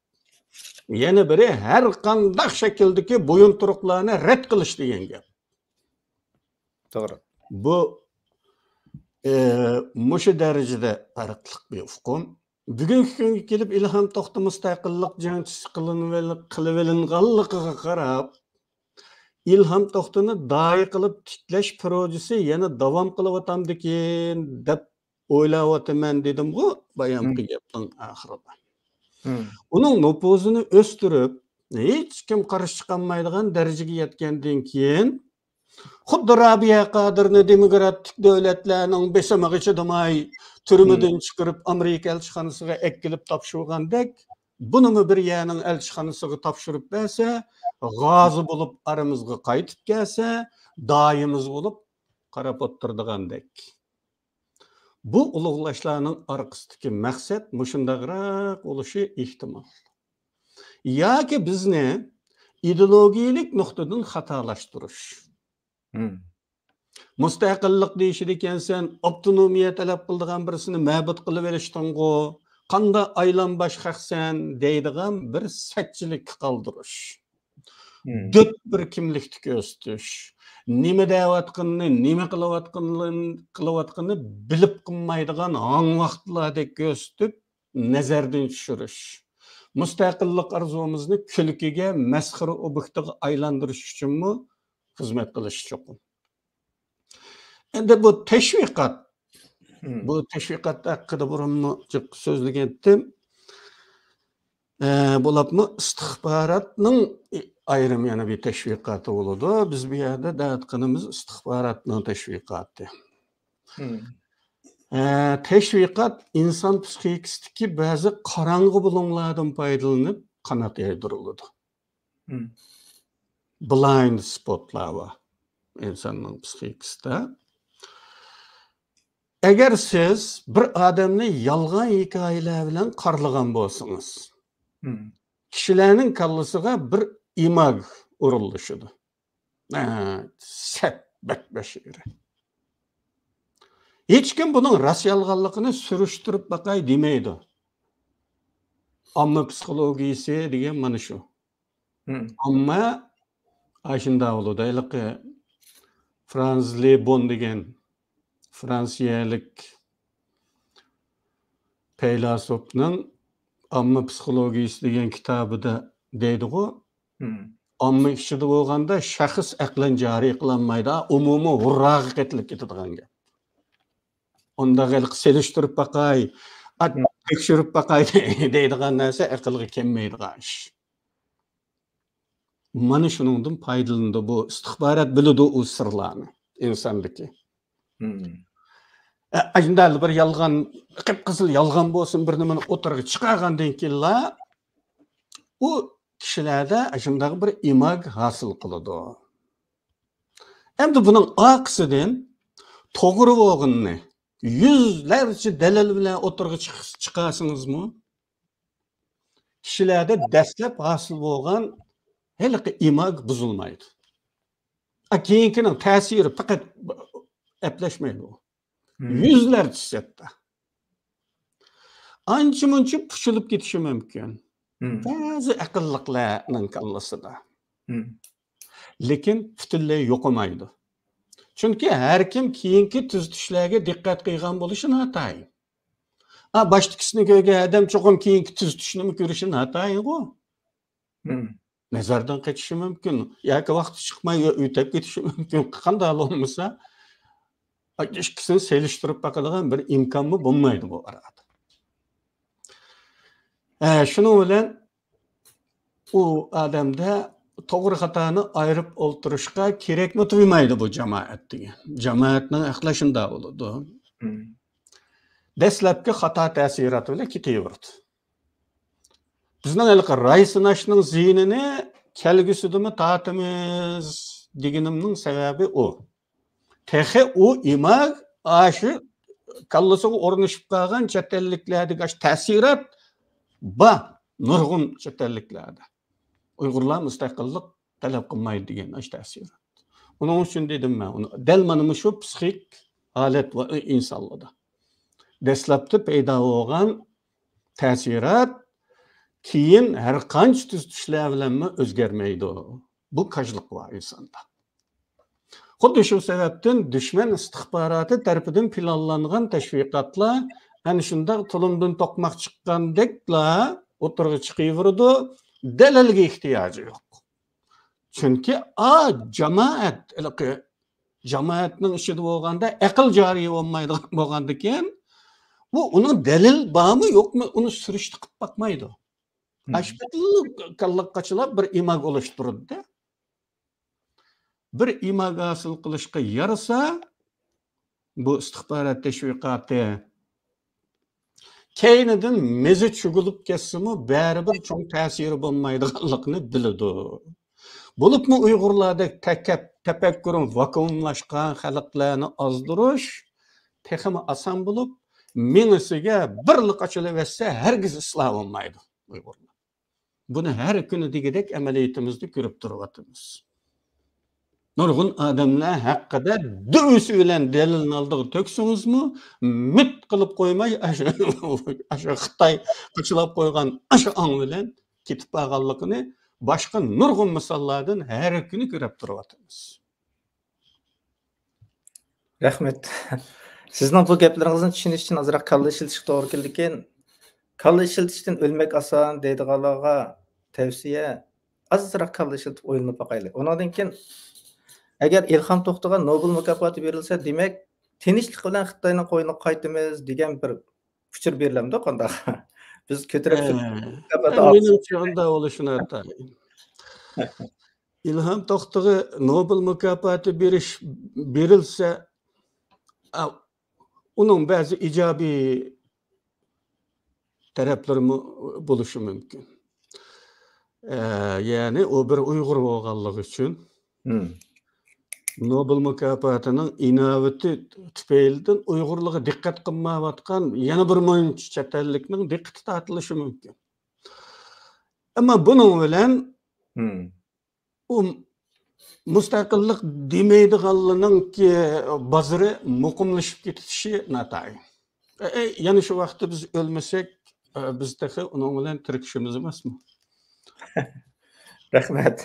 Yana biri har qanday shakldagi bo'yinturuqlarni rad qilish degan gap. to'g'ri? Bu mushu darajada farqli bir hukm. Bugungi kunga kelib İlham To'xti mustaqillik jangchisi qilinganligiga qarab, İlham To'xtini doir qilib tiklash projesi yana davom qilyapamdikin deb o'ylayapman dedim-ku bayonqi gapning oxirida. Uning nupuzini o'stirib, hech kim qarshi chiqolmaydigan darajaga yetgandan keyin xuddi Rabiya Qodirni demokratik davlatlarning besamag'icha demay turmadan chiqarib Amerika elchixonasiga ekkilib topshirgandek, bunimi bir yerning elchixonasiga topshirib bersa, g'ozi bo'lib aramizga qaytib kelsa, doimiz bo'lib qarab o'tirdigandek. Bu ulug'lashlarning orqasidagi maqsad mushundaqroq bo'lishi ehtimol. Yoki bizni ideologiyalik nuqtadan xatolashtirish. Mustaqillik deyishdi ekansan, avtonomiya talab qiladigan birisini ma'bud qilib berishding'u, qanday aylanbash haqsan deydigan bir satchilik qoldirish. Döt bir kimlikni ko'rsatish. Nima deyotganini, nima qilayotganini bilib qilmaydigan vaqtlardek ko'rsatib nazardan tushirish. Mustaqillik arzumuzni kulkiga, masxara obyektiga aylantirish uchunmi xizmat qilish cho'qim. Endi bu tashviqot. Bu tashviqot haqida burunmi so'zlagandim. Bo'lapmi istixborotning ayrim yana bir tashviqoti bo'ladi. Biz bu yerda da'vatqinimiz istixborotning tashviqoti. Tashviqot inson psixikasidagi ba'zi qorong'u bulunglardan foydalanib qanot yaydiriladi. Blind spotlar var insonning psixikasida. Agar siz bir odamni yolg'on hikoyalar bilan qarlagan bo'lsangiz, kishilarning kallasiga bir imaj urilishidi. Setbak bashiri. Hech kim buning rost yolg'onligini surishtirib baqay demaydi. Omma psixologiyasi degan mana shu. Ammo ashunda bo'ladi. Franz Lebon degan Fransiyalik faylasufning omma psixologiyasi degan kitobida deydi-ku, omma ishida bo'lganda shaxs aqlan joriy qilinmaydi, umumiy hurraga ketilib ketadigan gap. Unda selishtirib baqay, tekshirib baqay deydigan narsa aqlga kelmaydigan ish. Mana shuningdan foydalandi bu istixborot biladi u sirlarni insondagi. Ajindal bir yolg'on, qip-qizil yolg'on bo'lsin, bir nimani o'tirga chiqargandan keyin u kishilarda shunday bir imaj hosil qiladi. Endi buning oqisidan to'g'ri bo'lganini yuzlarcha dalil bilan o'tirga chiqasingizmi? Kishilarda dastlab hosil bo'lgan haliqi imaj buzilmaydi. Keyingining ta'siri faqat aplashmaydi. Yüzlerce sette. ancha muncha puchilib ketishi mumkin. Hmm. Ba'zi aqlliqlarning kallasida. Hmm. Lekin butunlay yo'qolmaydi. Chunki har kim keyingi tuzatishlarga diqqat qilgan bo'lishi notayin. Boshqisini ko'rgan odam cho'qim keyingi tuzatishni ko'rishi notayin-ku. Hmm. Nazardan kaçışı mümkün. Yoki vaqti chiqmay o'tib ketishi mumkin. Qanday bo'lmasa, ikisini selishtirib bakadigan bir imkonmi bo'lmaydi bu arada. Shuning bilan u odamda to'g'ri xatoni ayirib o'ltirishga kerakmi tuymaydi bu jamoat degan. Jamoatning ahli shunday bo'ladi. Dastlabki xato ta'siroti bilan ketaverdi. Bizning ray sinashning ziynini kelgusidimi tatimiz deganimning sababi o. Texi o imag aşı kallasiga o'rnashib qolgan chet elliklardagi ta'sirat ba nurg'un chet elliklarda. Uyg'urlar mustaqillik talab qilmaydi degan ta'sirat. Uning uchun dedim men, dal mana shu psixik holat va insonlarda. Dastlabda paydo bo'lgan ta'sirat keyin har qancha tuzatishlar bilan o'zgarmaydi. Bu kajlik var insonda. Xuddi shu sababdan dushman istixboroti tarafidan planlangan tashviqotlar ana shunday tulumdan to'qmoq chiqqandekla o'tirg'i chiqaverdi, dalilga ehtiyoji yo'q. Chunki jamoatning ishida bo'lganda aql joriy bo'lmaydigan bo'lgandan bu uning dalil bormi yo'qmi uni surishti qilib bakmaydi. Aşbetli kallakkaçılar bir imag oluşturdu. Bir imag asıl kılışka yarasa bu istihbarat teşvikatı keyneden mezi çugulup kesimi bari bir çok tesiri bulmaydıqanlıqını bilidi. Bulup mu Uygurlarda tefekkürün vakumlaşkan xalqlarını azdırış teximi asan bulup minisiga birlik açılıverse herkes ıslah olmaydı Uygurlar. Bunu her günü degedek ameliyatimizde görüp duruvatımız. Nurgun adamlar hakkında dövüsü bilen delilini aldığı töksünüz mü? Mit kılıp koymay aşağı Xitay kıçılap koygan aşağı an bilen kitip ağallıkını başka nurgun misallardan her günü görüp duruvatımız. Rahmet. Sizin bu gaplaringizni tushunish uchun ozroq kalla ishlatishga to'g'ri keldi ekan. Kalla ishlatishdan o'lmak oson deydiganlarga tavsiya azroq kalla ishlatib o'ylanib boqaylik. Undan keyin agar Ilhom To'xtaga Nobel mukofoti berilsa, demak, tinchlik bilan Xitoyning qo'ynini qaytamiz degan bir fikr berilamdi qanday. Biz ko'tarib menimcha unda bo'lishini aytaylik. Ilhom To'xtaga Nobel mukofoti berilsa, uning ba'zi ijobiy taraflari bo'lishi mumkin. Yani o bir Uygur bo'lganligi uchun Nobel mukofotining inovati tufaylidan Uyg'urlarga diqqat qilmayotgan yana bir mo'yinchi chet ellikning diqqati tortilishi mumkin. Ammo buning bilan u mustaqillik demaydiganlarningki bozori muqimlashib ketishi notayin. Yani shu vaqtda biz o'lmasak, biz dahi uning bilan tirikishimiz emasmi? Rahmat.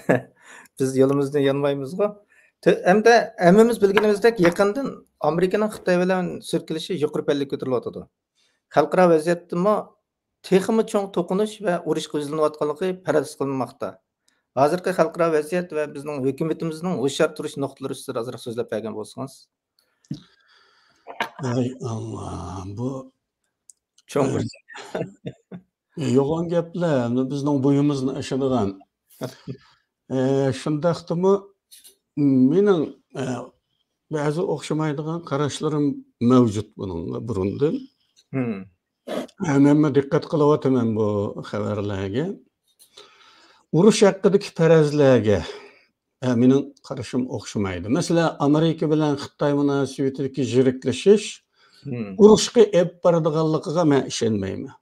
Biz yo'limizdan yanmaymiz-ku. Hamda hammamiz bilganimizdek yaqindan Amerikaning Xitoy bilan sirkilishi yuqori palliga ko'tarilyotdi. Xalqaro vaziyatdami texmi cho'ng to'qinish va urush qo'zlanayotganligi faraz qilinmoqda. Hozirgi xalqaro vaziyat va bizning hukumatimizning hushyor turish nuqtalari ustida ozroq so'zlab bergan bo'lsangiz. Ay Allah, bu cho'ng bir yo'g'on gaplar, bizning bo'yimizni aşadigan. Shundaqdimi mening ba'zi o'xshamaydigan qarashlarim mavjud buningga burundan. Men diqqat qilyapman bu xabarlarga. Urush haqidagi farazlarga mening qarashim o'xshamaydi. Masalan, Amerika bilan Xitoy munosabatidagi jiriklashish urushga olib boradiganligiga men ishonmayman.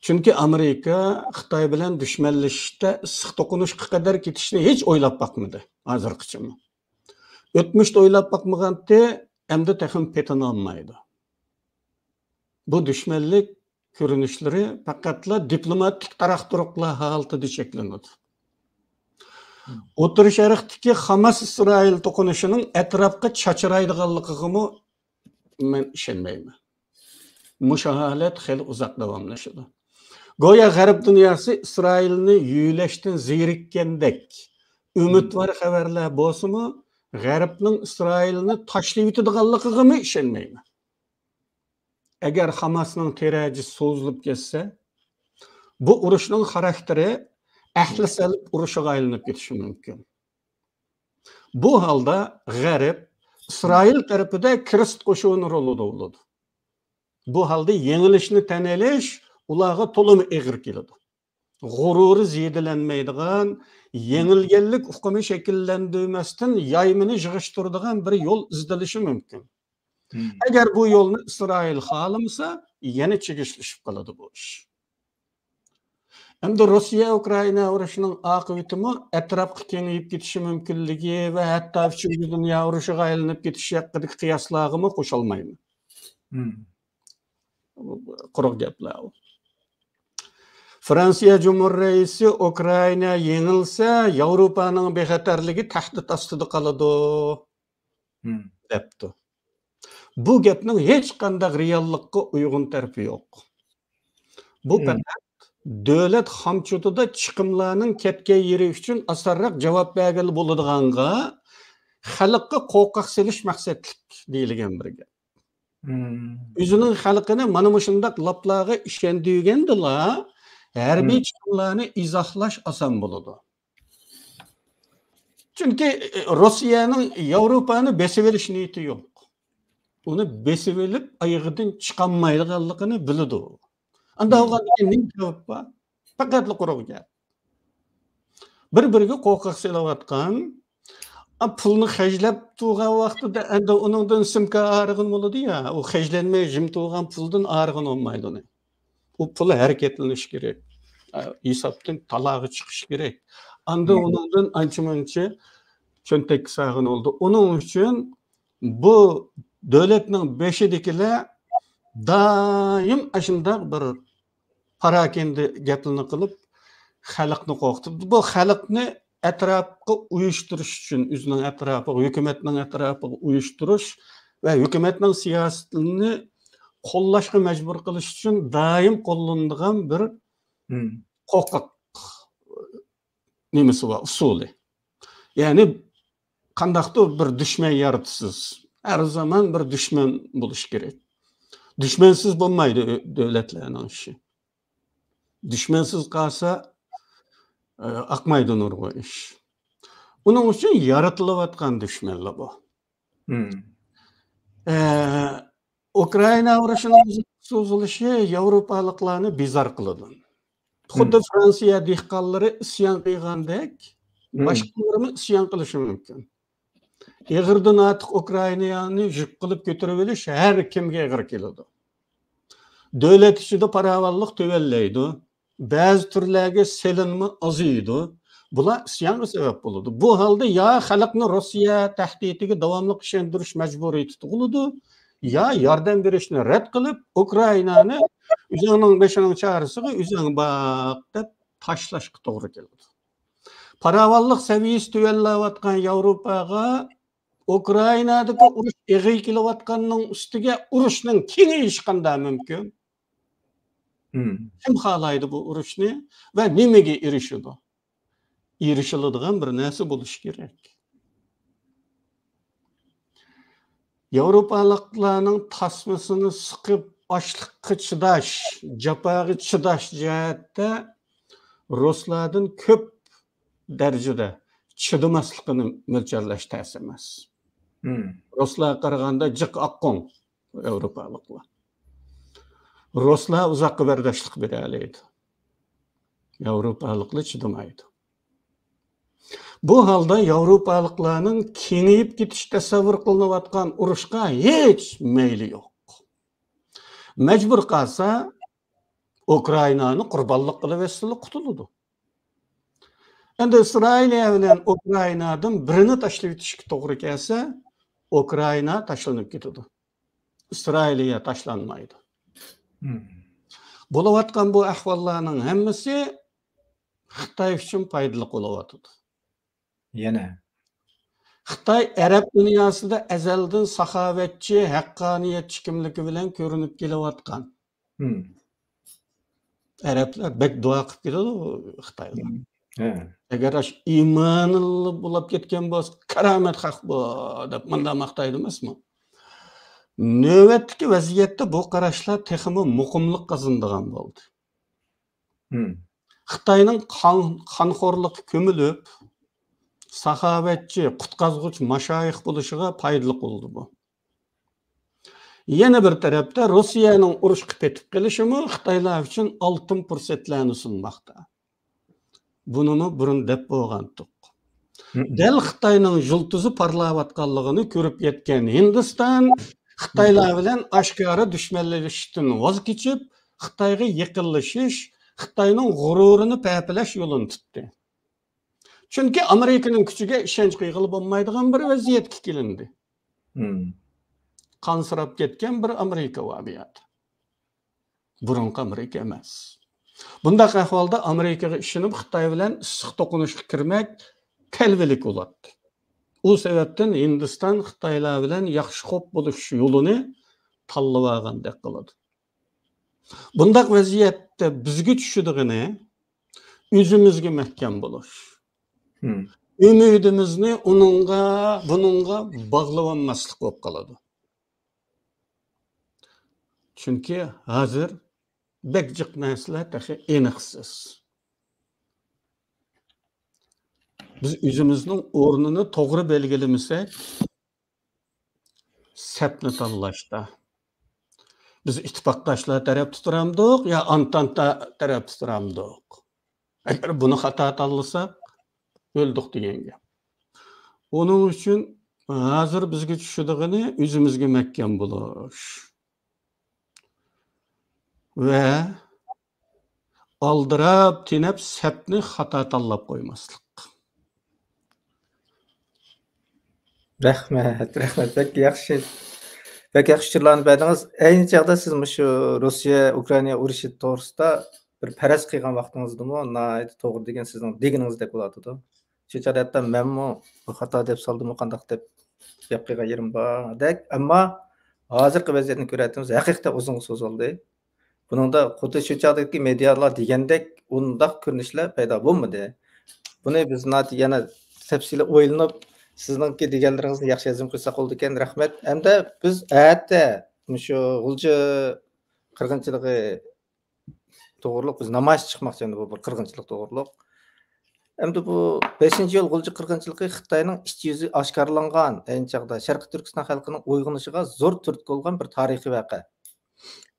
Çünkü Amerika Xitoy bilan dushmanlashishda issiq to'qinishga qadar ketishni hech o'ylab boqmadi hozirgacha. O'tmishda o'ylab boqmaganda endi texim petin olmaydi. bu düşmanlık görünüşleri fakatla diplomatik taraftarlıkla halıtıda çeklenadi. O'rta Sharqdagi Hamas İsrail to'qinishinin etrafga chachiraydiganligiga men ishonmayman. Mushu holat hali uzoq davomlashadi. Go'yo G'arb dunyosi Isroilni yuylashdan zerikkandek umidvor xabarlar bo'lsa-mu, G'arbning Isroilni tashlab o'tadiganligiga ishonmayman. Agar Hamasning tiraji so'zilib ketsa, bu urushning xarakteri ahli salib urushiga aylanib ketishi mumkin. Bu holda G'arb İsrail tarafida kirist qo'shini rolida bo'ladi. Bu holda yengilishni tan olish ularga to'liq og'ir keladi. G'ururi ziyadelanmaydigan, yengilganlik uqumi shakllantirmasdan yaymini yig'ishtiradigan bir yo'l izlanishi mumkin. Agar bu yo'lni İsrail xohlamasa, yana chigishilib qoladi bu ish. Endi Rossiya Ukraina urushining oqibatimi atrofga kengayib ketishi mumkinligi va hatto Uchinchi dunyo urushiga aylanib ketishi haqidagi qiyoslarga qo'shilmayman. Quruq gaplar. Fransiya Cumhuriyeti raisi Ukraina yengilsa, Yevropaning bexatarligi tahdid ostida qoladi debdi. Bu gapning hech qanday reallikka uyg'un tarafi yo'q. Bu davlat xomchutida chiqimlarning ketgan yeri uchun asarroq javob bergani bo'ladiganga xalqqa qo'rqoq selish maqsadlik deyilgan bir gap. O'zining xalqini mana shundaq laplarga ishondirgandila harbiy chiqimlarni izohlash oson bo'ladi. Chunki Rossiyaning Yevropani besib olish niyati yo'q. Uni besib olib oyog'idan chiqolmaydiganligini biladi. Anda o'g'anning javob bor. Faqat quruq gap. Bir-biriga qo'rqoq selayotgan, pulni xajlab turgan vaqtida endi uningdan simka arig'in bo'ladi-ya, u xajlanmay jim turgan puldan arig'in olmaydi uni. U pul harakatlanish kerak. Hisobdan talog'i chiqish kerak. Anda uningdan ancha-muncha cho'ntak sog'in oldi. Uning uchun bu davlatning beshidagilar doim ashunday bir parakende gaplarni qilib xalqni qo'rqitib, bu xalqni atrofga uyushtirish uchun, o'zining atrofiga, hukumatning atrofiga uyushtirish va hukumatning siyosatini qo'llashga majbur qilish uchun doim qo'llanilgan bir qo'rqoq nimasi bor, usuli. Ya'ni qandaqdir bir dushman yaratasiz. Her zaman bir düşman buluş gerek. Düşmansız bo'lmaydi davlatlarning ishi. Düşmansız qalsa aqmaydi nurg'a ish. Uning uchun yaratilayotgan dushmanlar bor. Ukraina urushining so'zilishi Yevropaliklarni bezor qiladi. Xuddi Fransiya dehqonlari isyon qilgandek, boshqalarimi isyon qilishi mumkin. Eğirden artıq Ukrayna'nı yük qilib götürüp eliş her kimge eğir keladi. Devlet içinde paravallık tövellaydi. Bazı türlerge selinme azıydı. Bular isyanga sebep buludu. Bu halde ya xalqni Rossiya tahditiga davomli ishondirish majburiyati tug'iladi, ya yordam berishni rad qilib, Ukrainani o'zining beshining chorasiga o'zing baq deb tashlashga to'g'ri keladi. Paravallık seviyesi tövellayotgan Yevropaga Ukrainadagi urush eg'iy kelayotganning ustiga urushning kengayishi qanday mumkin? Kim xohlaydi bu urushni va nimaga erishadi? Erishiladigan bir narsa bo'lishi kerak. Yevropaliklarning tasmasini siqib ochliqqa chidash, jafoga chidash jihatda Ruslardan ko'p darajada chidamasligini mo'ljallash tez emas. Ruslar qaraganda jiq oqqon Yevropaliklar. Ruslar uzoqqa bardoshlik bera oladi. Yevropaliklar chidamaydi. Bu holda Yevropaliklarning kengayib ketish tasavvur qilinayotgan urushga hech mayli yo'q. Majbur qolsa Ukrainani qurbonlik qilib etsili qutuladi. Endi Isroiliya bilan Ukrainadan birini tashlab o'tishga to'g'ri kelsa, Ukraina tashlanib ketadi. Isroiliya tashlanmaydi. Bo'layotgan bu ahvollarning hammasi Xitoy uchun foydali bo'layotdi. Yana. Xitoy Arab dunyosida azaldan saxovatchi, haqqoniyatchi kimligi bilan ko'rinib kelayotgan. Arablar bek duo qilib keladi Xitoyga. Agar iymonli bo'lib ketgan bo'lsa, karomat haq bu deb menda maqtaydi emasmi? Növbətdəki vəziyyətdə bu qarashlar texmi muqimlik qazandigan bo'ldi. Xitoyning qonxo'rligi ko'milib, saxovatchi, qutqazg'uchi mashoyix bo'lishiga foydali bo'ldi bu. Yana bir tarafda Rossiyaning urushga ketib qelishi Xitoylar uchun oltin fursatlarni sunmoqda. Bunini burun deb bo'lgandik. Dal Xitoyning yultuzi parlayotganligini ko'rib yetgan Hindiston Xitoylar bilan oshkora dushmanlashishdan voz kechib, Xitoyga yaqinlashish, Xitoyning g'ururini paypalash yo'lini tutdi. Chunki Amerikaning kuchiga ishonch qilib bo'lmaydigan bir vaziyatga kelindi. Qansirab ketgan bir Amerika vaziyati. Burunqi Amerika emas. Bundaq ahvolda Amerikaga ishonib Xitoy bilan issiq to'qinishga kirmak kalvilik bo'ladi. O sebepten Hindistan Xitoylar bilan yaxshi xo'p bo'lish yo'lini tanlab olgandek qiladi. Bundaq vaziyatda bizga tushadiğini o'zimizga mahkam bo'lish. Ümidimizni bununga bog'lab olmaslik bo'lib qoladi. Chunki hozir bekjiq narsalar taxi aniqsiz. Biz o'zimizning o'rnini to'g'ri belgilamasak, sapni tanlashda biz ittifoqdoshlar taraf tuturamdiq yo Antanta taraf tuturamdiq. Agar buni xato tanlasak, o'ldik degan gap. Onun uchun hozir bizga tushadigini o'zimizga mahkam bo'lish va oldirab, tinab sapni xato tanlab qo'ymaslik. Rahmat. Bek yaxshi fikrlarni berdingiz. Ayni chaqda siz shu Rossiya Ukraina urushi to'g'risida bir faraz qilgan vaqtingizdami? To'g'ri degan sizning deginingizda bo'ladi-da. Shu chaqda menmi bu xato deb soldimmi, qandaq deb gap qilgan yerim bor. Ammo hozirgi vaziyatni ko'ryapmiz, haqiqatan uzun so'z oldi. Buningda xuddi shu chaqdagi medialar degandek undaq ko'rinishlar paydo bo'lmadi. Buni biz yana tafsili o'ylanib sizningki deganlaringizni yaxshi yozib qo'ysak bo'ldi ekan. Rahmat. Hamda biz ayatda shu g'ulji qirg'inchiligi to'g'riliq biz namoyish chiqmoqchi endi bu bir qirg'inchilik to'g'riliq. Hamda bu 5-yo'l g'ulji qirg'inchiligi Xitoyning ichki yuzi oshkorlangan, ayni chaqda Sharqiy Turkiston xalqining uyg'onishiga zo'r turtki bo'lgan bir tarixiy voqea.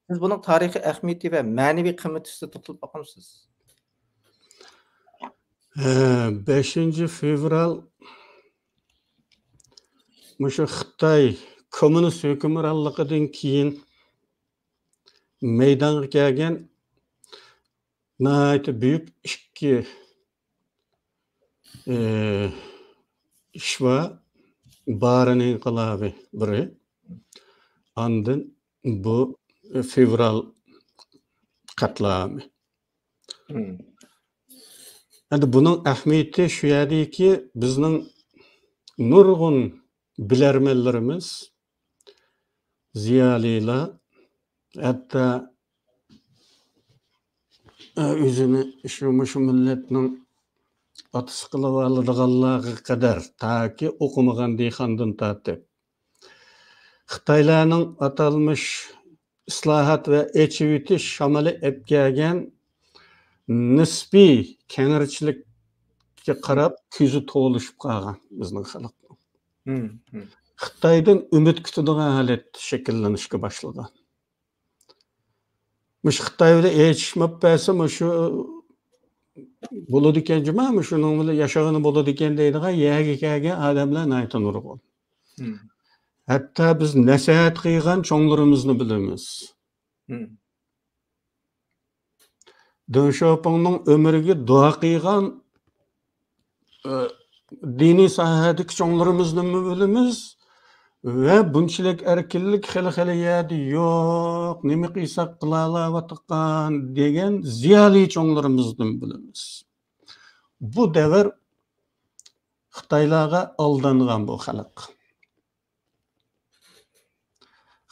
Siz buning tarixiy ahamiyati va ma'naviy qiymati ustida to'xtalib boqamsiz? 5 fevral Muşu Xitoy kommunist hükümranligidan keyin meydanga kelgan nihoyat büyük ikki ish va barining inqilobi biri. Andın bu fevral qatlami. Endi bunun ahamiyati shu yerdeki bizning nurg'un bilarmanlarimiz, ziyolilar, hatta o'zini shu millatning otasi qilib oladiganlarga qadar taki o'qimagan dehqondan tortib Xitoylarning atalmish islohot va echivitish shamali epkagan nisbiy kengirchilikka qarab ko'zi to'lishib qolgan bizning xalq. Xitoydan umid kutadigan holat shakllanishga boshlagan. Mush Xitoy bilan erishmab bo'lsa, shu bo'ladi ekan, shuning bilan yashag'ini bo'ladi ekan deydigan yerga kelgan odamlar ayta nurg'un. Hatta biz nasihat qilgan cho'nglarimizni bilamiz. Deng Xiaopingning umriga duo qilgan diniy sohadagi cho'nglarimizni bilamiz ve bunçilik erkinlik hali yedi yok, nemi qıysak qılala vatıqqan degen ziyali çoğlarımızdan bilimiz. Bu devir Xitaylarga aldangan bu xalq.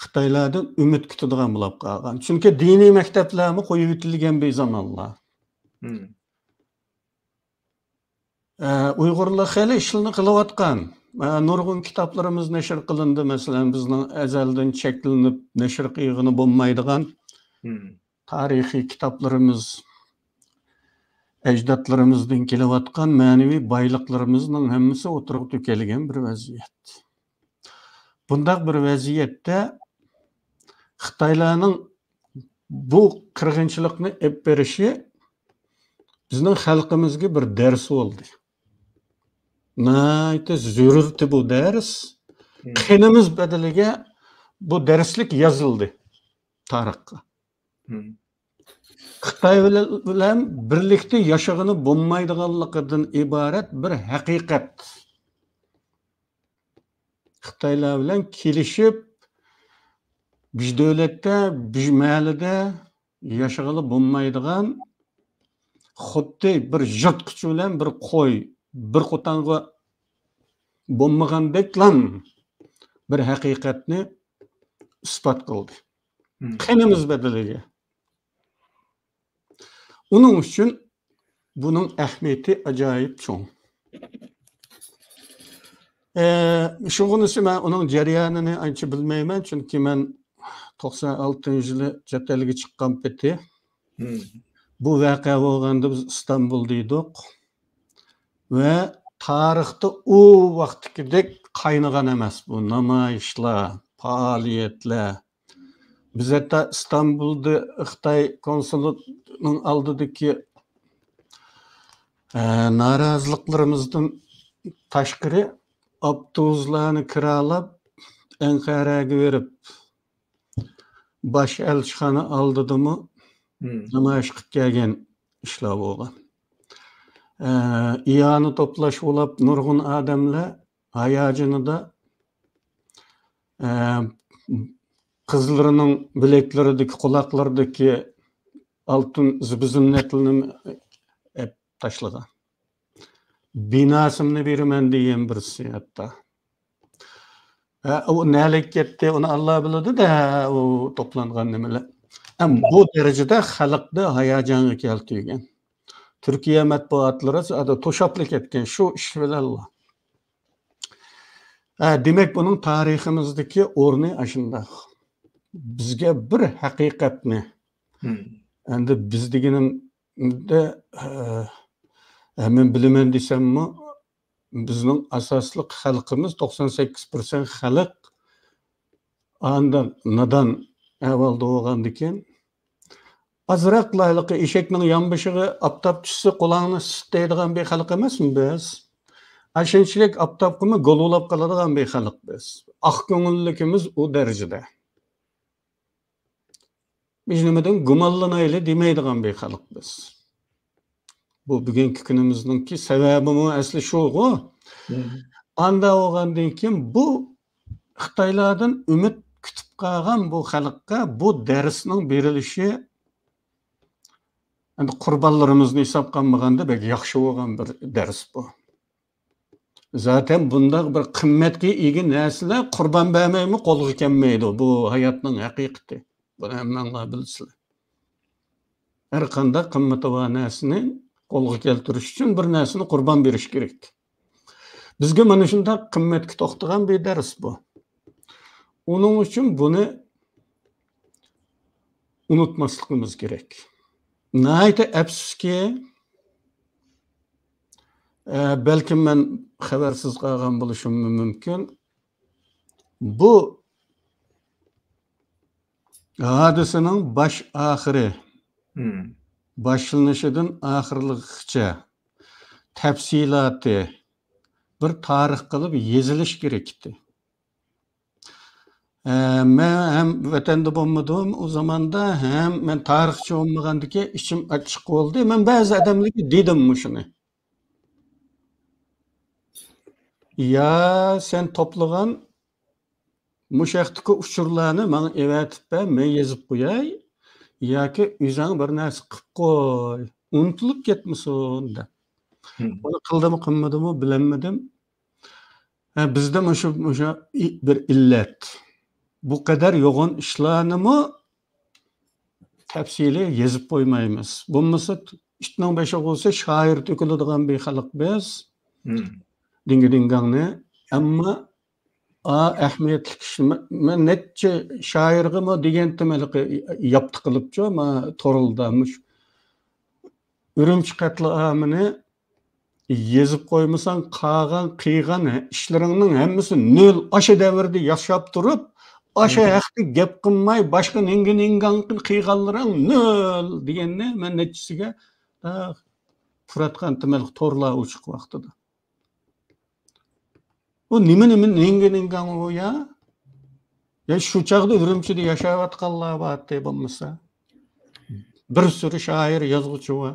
Xitaylardan ümit kutadigan bo'lib qolgan. Chunki diniy maktablarni qo'yib etilgan bir zamonlar. Uyg'urlar hali ishni qilayotgan. Nurg'un kitoblarimiz nashr qilindi, masalan, bizning azaldan cheklanib nashr qilg'ini bo'lmaydigan tarixiy kitoblarimiz ajdodlarimizdan kelayotgan ma'naviy boyliqlarimizning hammasi o'tirib to'kilgan bir vaziyat. Bundaq bir vaziyatda Xitoylarning bu qirg'inchilikni olib berishi bizning xalqimizga bir dars bo'ldi. Nayta zürürtü bu ders. Qenimiz bedeliga bu derslik yazıldı tarixqa. Xitoy bilan birlikda yashag'ini bo'lmaydiganligidan iborat bir haqiqat. Xitoylar bilan kelishib biz davlatda, biz mahallada yashag'ili bo'lmaydigan xuddi bir yirtqich bilan bir qo'y, bir qo'tanga bo'lmagandeklan bir haqiqatni isbot qildi. Qenimiz bedeliga. Onun için bunun ahamiyati acayip çoğun. Şuğunisi ben onun cereyanını anca bilmeymen çünkü ben 96 yılı chet elga chiqqan peti. Bu voqea bo'lganda biz İstanbul'daydık ve tarixda o vaqtdek qaynagan emas bu namoyishlar, faaliyetler. Biz hatta İstanbul'da Xitoy konsulluğunun aldığındaki narazılıklarımızdan taşkırı avtobuslarını kiralab Ankara'ya verip baş elçixana aldığımı namoyish qilib kelgan ishlar bo'lgan. İyanı toplash bo'lib nurg'un odamlar hayajonida qizlarining bilekleridagi, quloqlaridagi altın zibzinnetini tashlagan. Binosimni beraman degan birisi hatta. O nelik ketdi, onu Allah biladi da o toplangan nimalar. Bu derecede xalqda hayajonga keltirgan. Türkiye matbuotlari to'shaplik etgan shu ish bilan. Demek bunun tariximizdeki o'rni ashunda. Bizga bir haqiqatni endi biz deganimda men bilaman desammi bizning asosli xalqimiz 98% xalq andan nadan avvalda bo'lgan ekan azroq layliqi eshakning yonboshiga aptop tushsa qulog'ini sitlaydigan bir xalq emasmi biz? Ashunchalik aptopqimi golulab qoladigan bir xalq biz. Oq ko'ngilligimiz u darajada. Biz nimadan gumonlanayli demaydigan bir xalq biz. Bu bugungi kunimizningki sababimi asli shu-ku. Anda bo'lgandan keyin bu Xitoylardan umid kutib qolgan bu xalqqa bu darsning berilishi endi qurbonlarimizni hisobga olmaganda bek yaxshi bo'lgan bir dars bu. Zaten bundaq bir qimmatga ega narsalar qurbon bermaymi qo'lga kelmaydi. Bu hayotning haqiqati. Buni hammalar bilsinlar. Har qanday qimmatli narsani qo'lga keltirish uchun bir narsani qurbon berish kerak. Bizga mana shunday qimmatga to'xtagan bir dars bu. Onun için bunu unutmasligimiz kerak. Nəhayət əfsuski belki ben xəbərsiz qalğan buluşum mümkün. Bu hadisənin baş axırı başlanışıdan axırlıqca təfsilatı bir tarix qılıb yazılış gerekti. Ben hem vatanda bo'lmadim o zamanda hem men tarixchi olmagandiki içim açık oldu. Men bazı adamlarga dedim shuni. Ya sen toplagan muşaqtiki uçurlarni mana evatib men yezib qo'yay yoki o'zing bir narsa qilib qo'y, unutilib ketmasin deb. Buni qildimi qilmadimi bilmadim. Bizda o'sha bir illat. Bu kadar yo'g'on ishlarnimi tafsili yezib qo'ymaymiz. Bo'lmasa ishning beshi bo'lsa shoir to'kiladigan bir xalq biz. Dingi-dingangni, ammo ahamiyatli kishi men necha shoirg'imi degan temaliq yapti qilibchi ma to'rildamış. Ürümçi qatliamini yezib qo'ymasan qag'an qiygan ishlaringning hammasi nol o'sha davrda yashab turib o'sha haqda gap qilmay boshqa ningan qiyganlaring nol deganni men nechisiga furatgan temaliq to'rlar uchiq vaqtida. O nima ningan o ya? Ya shu chaqda Ürümchida yashayotganlar bor deb bo'lmasa. Bir sürü shoir, yozuvchi va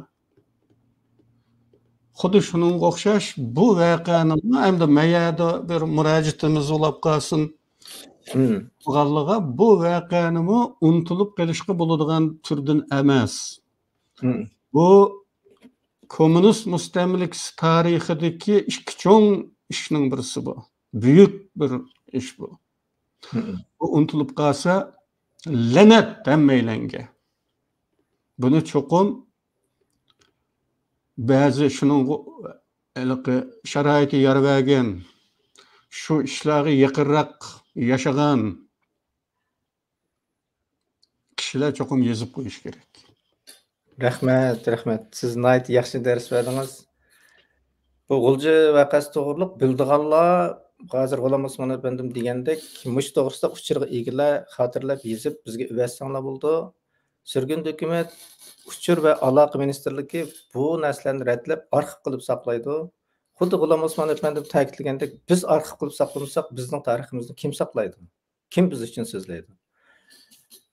xuddi shunga o'xshash bu voqeani hamda mayada bir murojaatimiz bo'lib qolsin. Bu voqeani unutilib qolishga bo'ladigan turdan emas. Bu komünist mustamlikasi tarixidagi ikki cho'ng ishning birisi bu. Buyuk bir ish bu. Bu unutilib qolsa la'nat hammaylanga. Bunu çokum bazı şunun şaraiti yar vergen, şu işleri yakırrak yaşagan kişiler çokum yazıp koyuş gerek. Rahmet. Siz nayt yaxshi ders verdiniz. Bu G'ulji vaqasi to'g'riliq bildiganlar hozir G'ulom Osmon efendim degandek, mush to'g'risida uchirga egilar xotirlab yezib bizga uvassanglar bo'ldi. Sürgün hükümet, Uçur ve Aloqa Ministerligi bu narsalarni redlab arxiv qilib saqlaydi. Xuddi G'ulom Osmon efendim ta'kidlagandek, biz arxiv qilib saqlamasak, bizning tariximizni kim saqlaydi? Kim biz uchun so'zlaydi?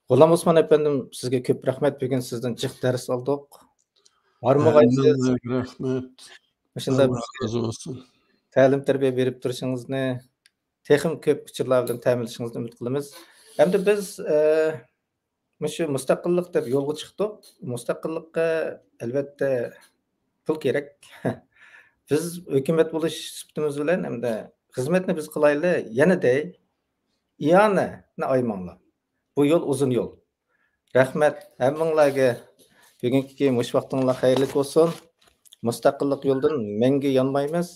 G'ulom Osmon efendim sizga ko'p rahmat, bugun sizdan jiq dars oldik. Barmog'aysiz. Rahmat. Shunda razı olsun. ta'lim tarbiya berib turishingizni, texim ko'p uchurlar bilan ta'minlashingizni umid qilamiz. Hamda biz Şu mustaqillik deb yo'lga chiqdik. Mustaqillikqa albatta pul kerak. Biz hukumat bo'lish sifatimiz bilan hamda xizmatni biz qilayli, yana-da iyonani aymanglar. Bu yo'l uzun yo'l. Rahmat hammanglarga. Bugungi mush vaqtinglar xayrli bo'lsin. Mustaqillik yo'ldan menga yonmaymiz.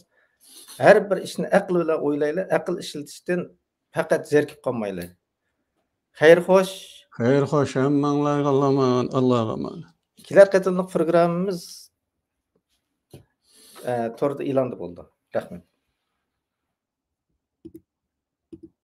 Har bir ishni aql bilan o'ylayli, aql ishlatishdan faqat zerikib qolmayli. Xayr xo'sh. Hayır hoş hemmanlar Allah'a emanet. Kelar qatimliq programmamiz torda e'lon bo'ldi. Rahmat.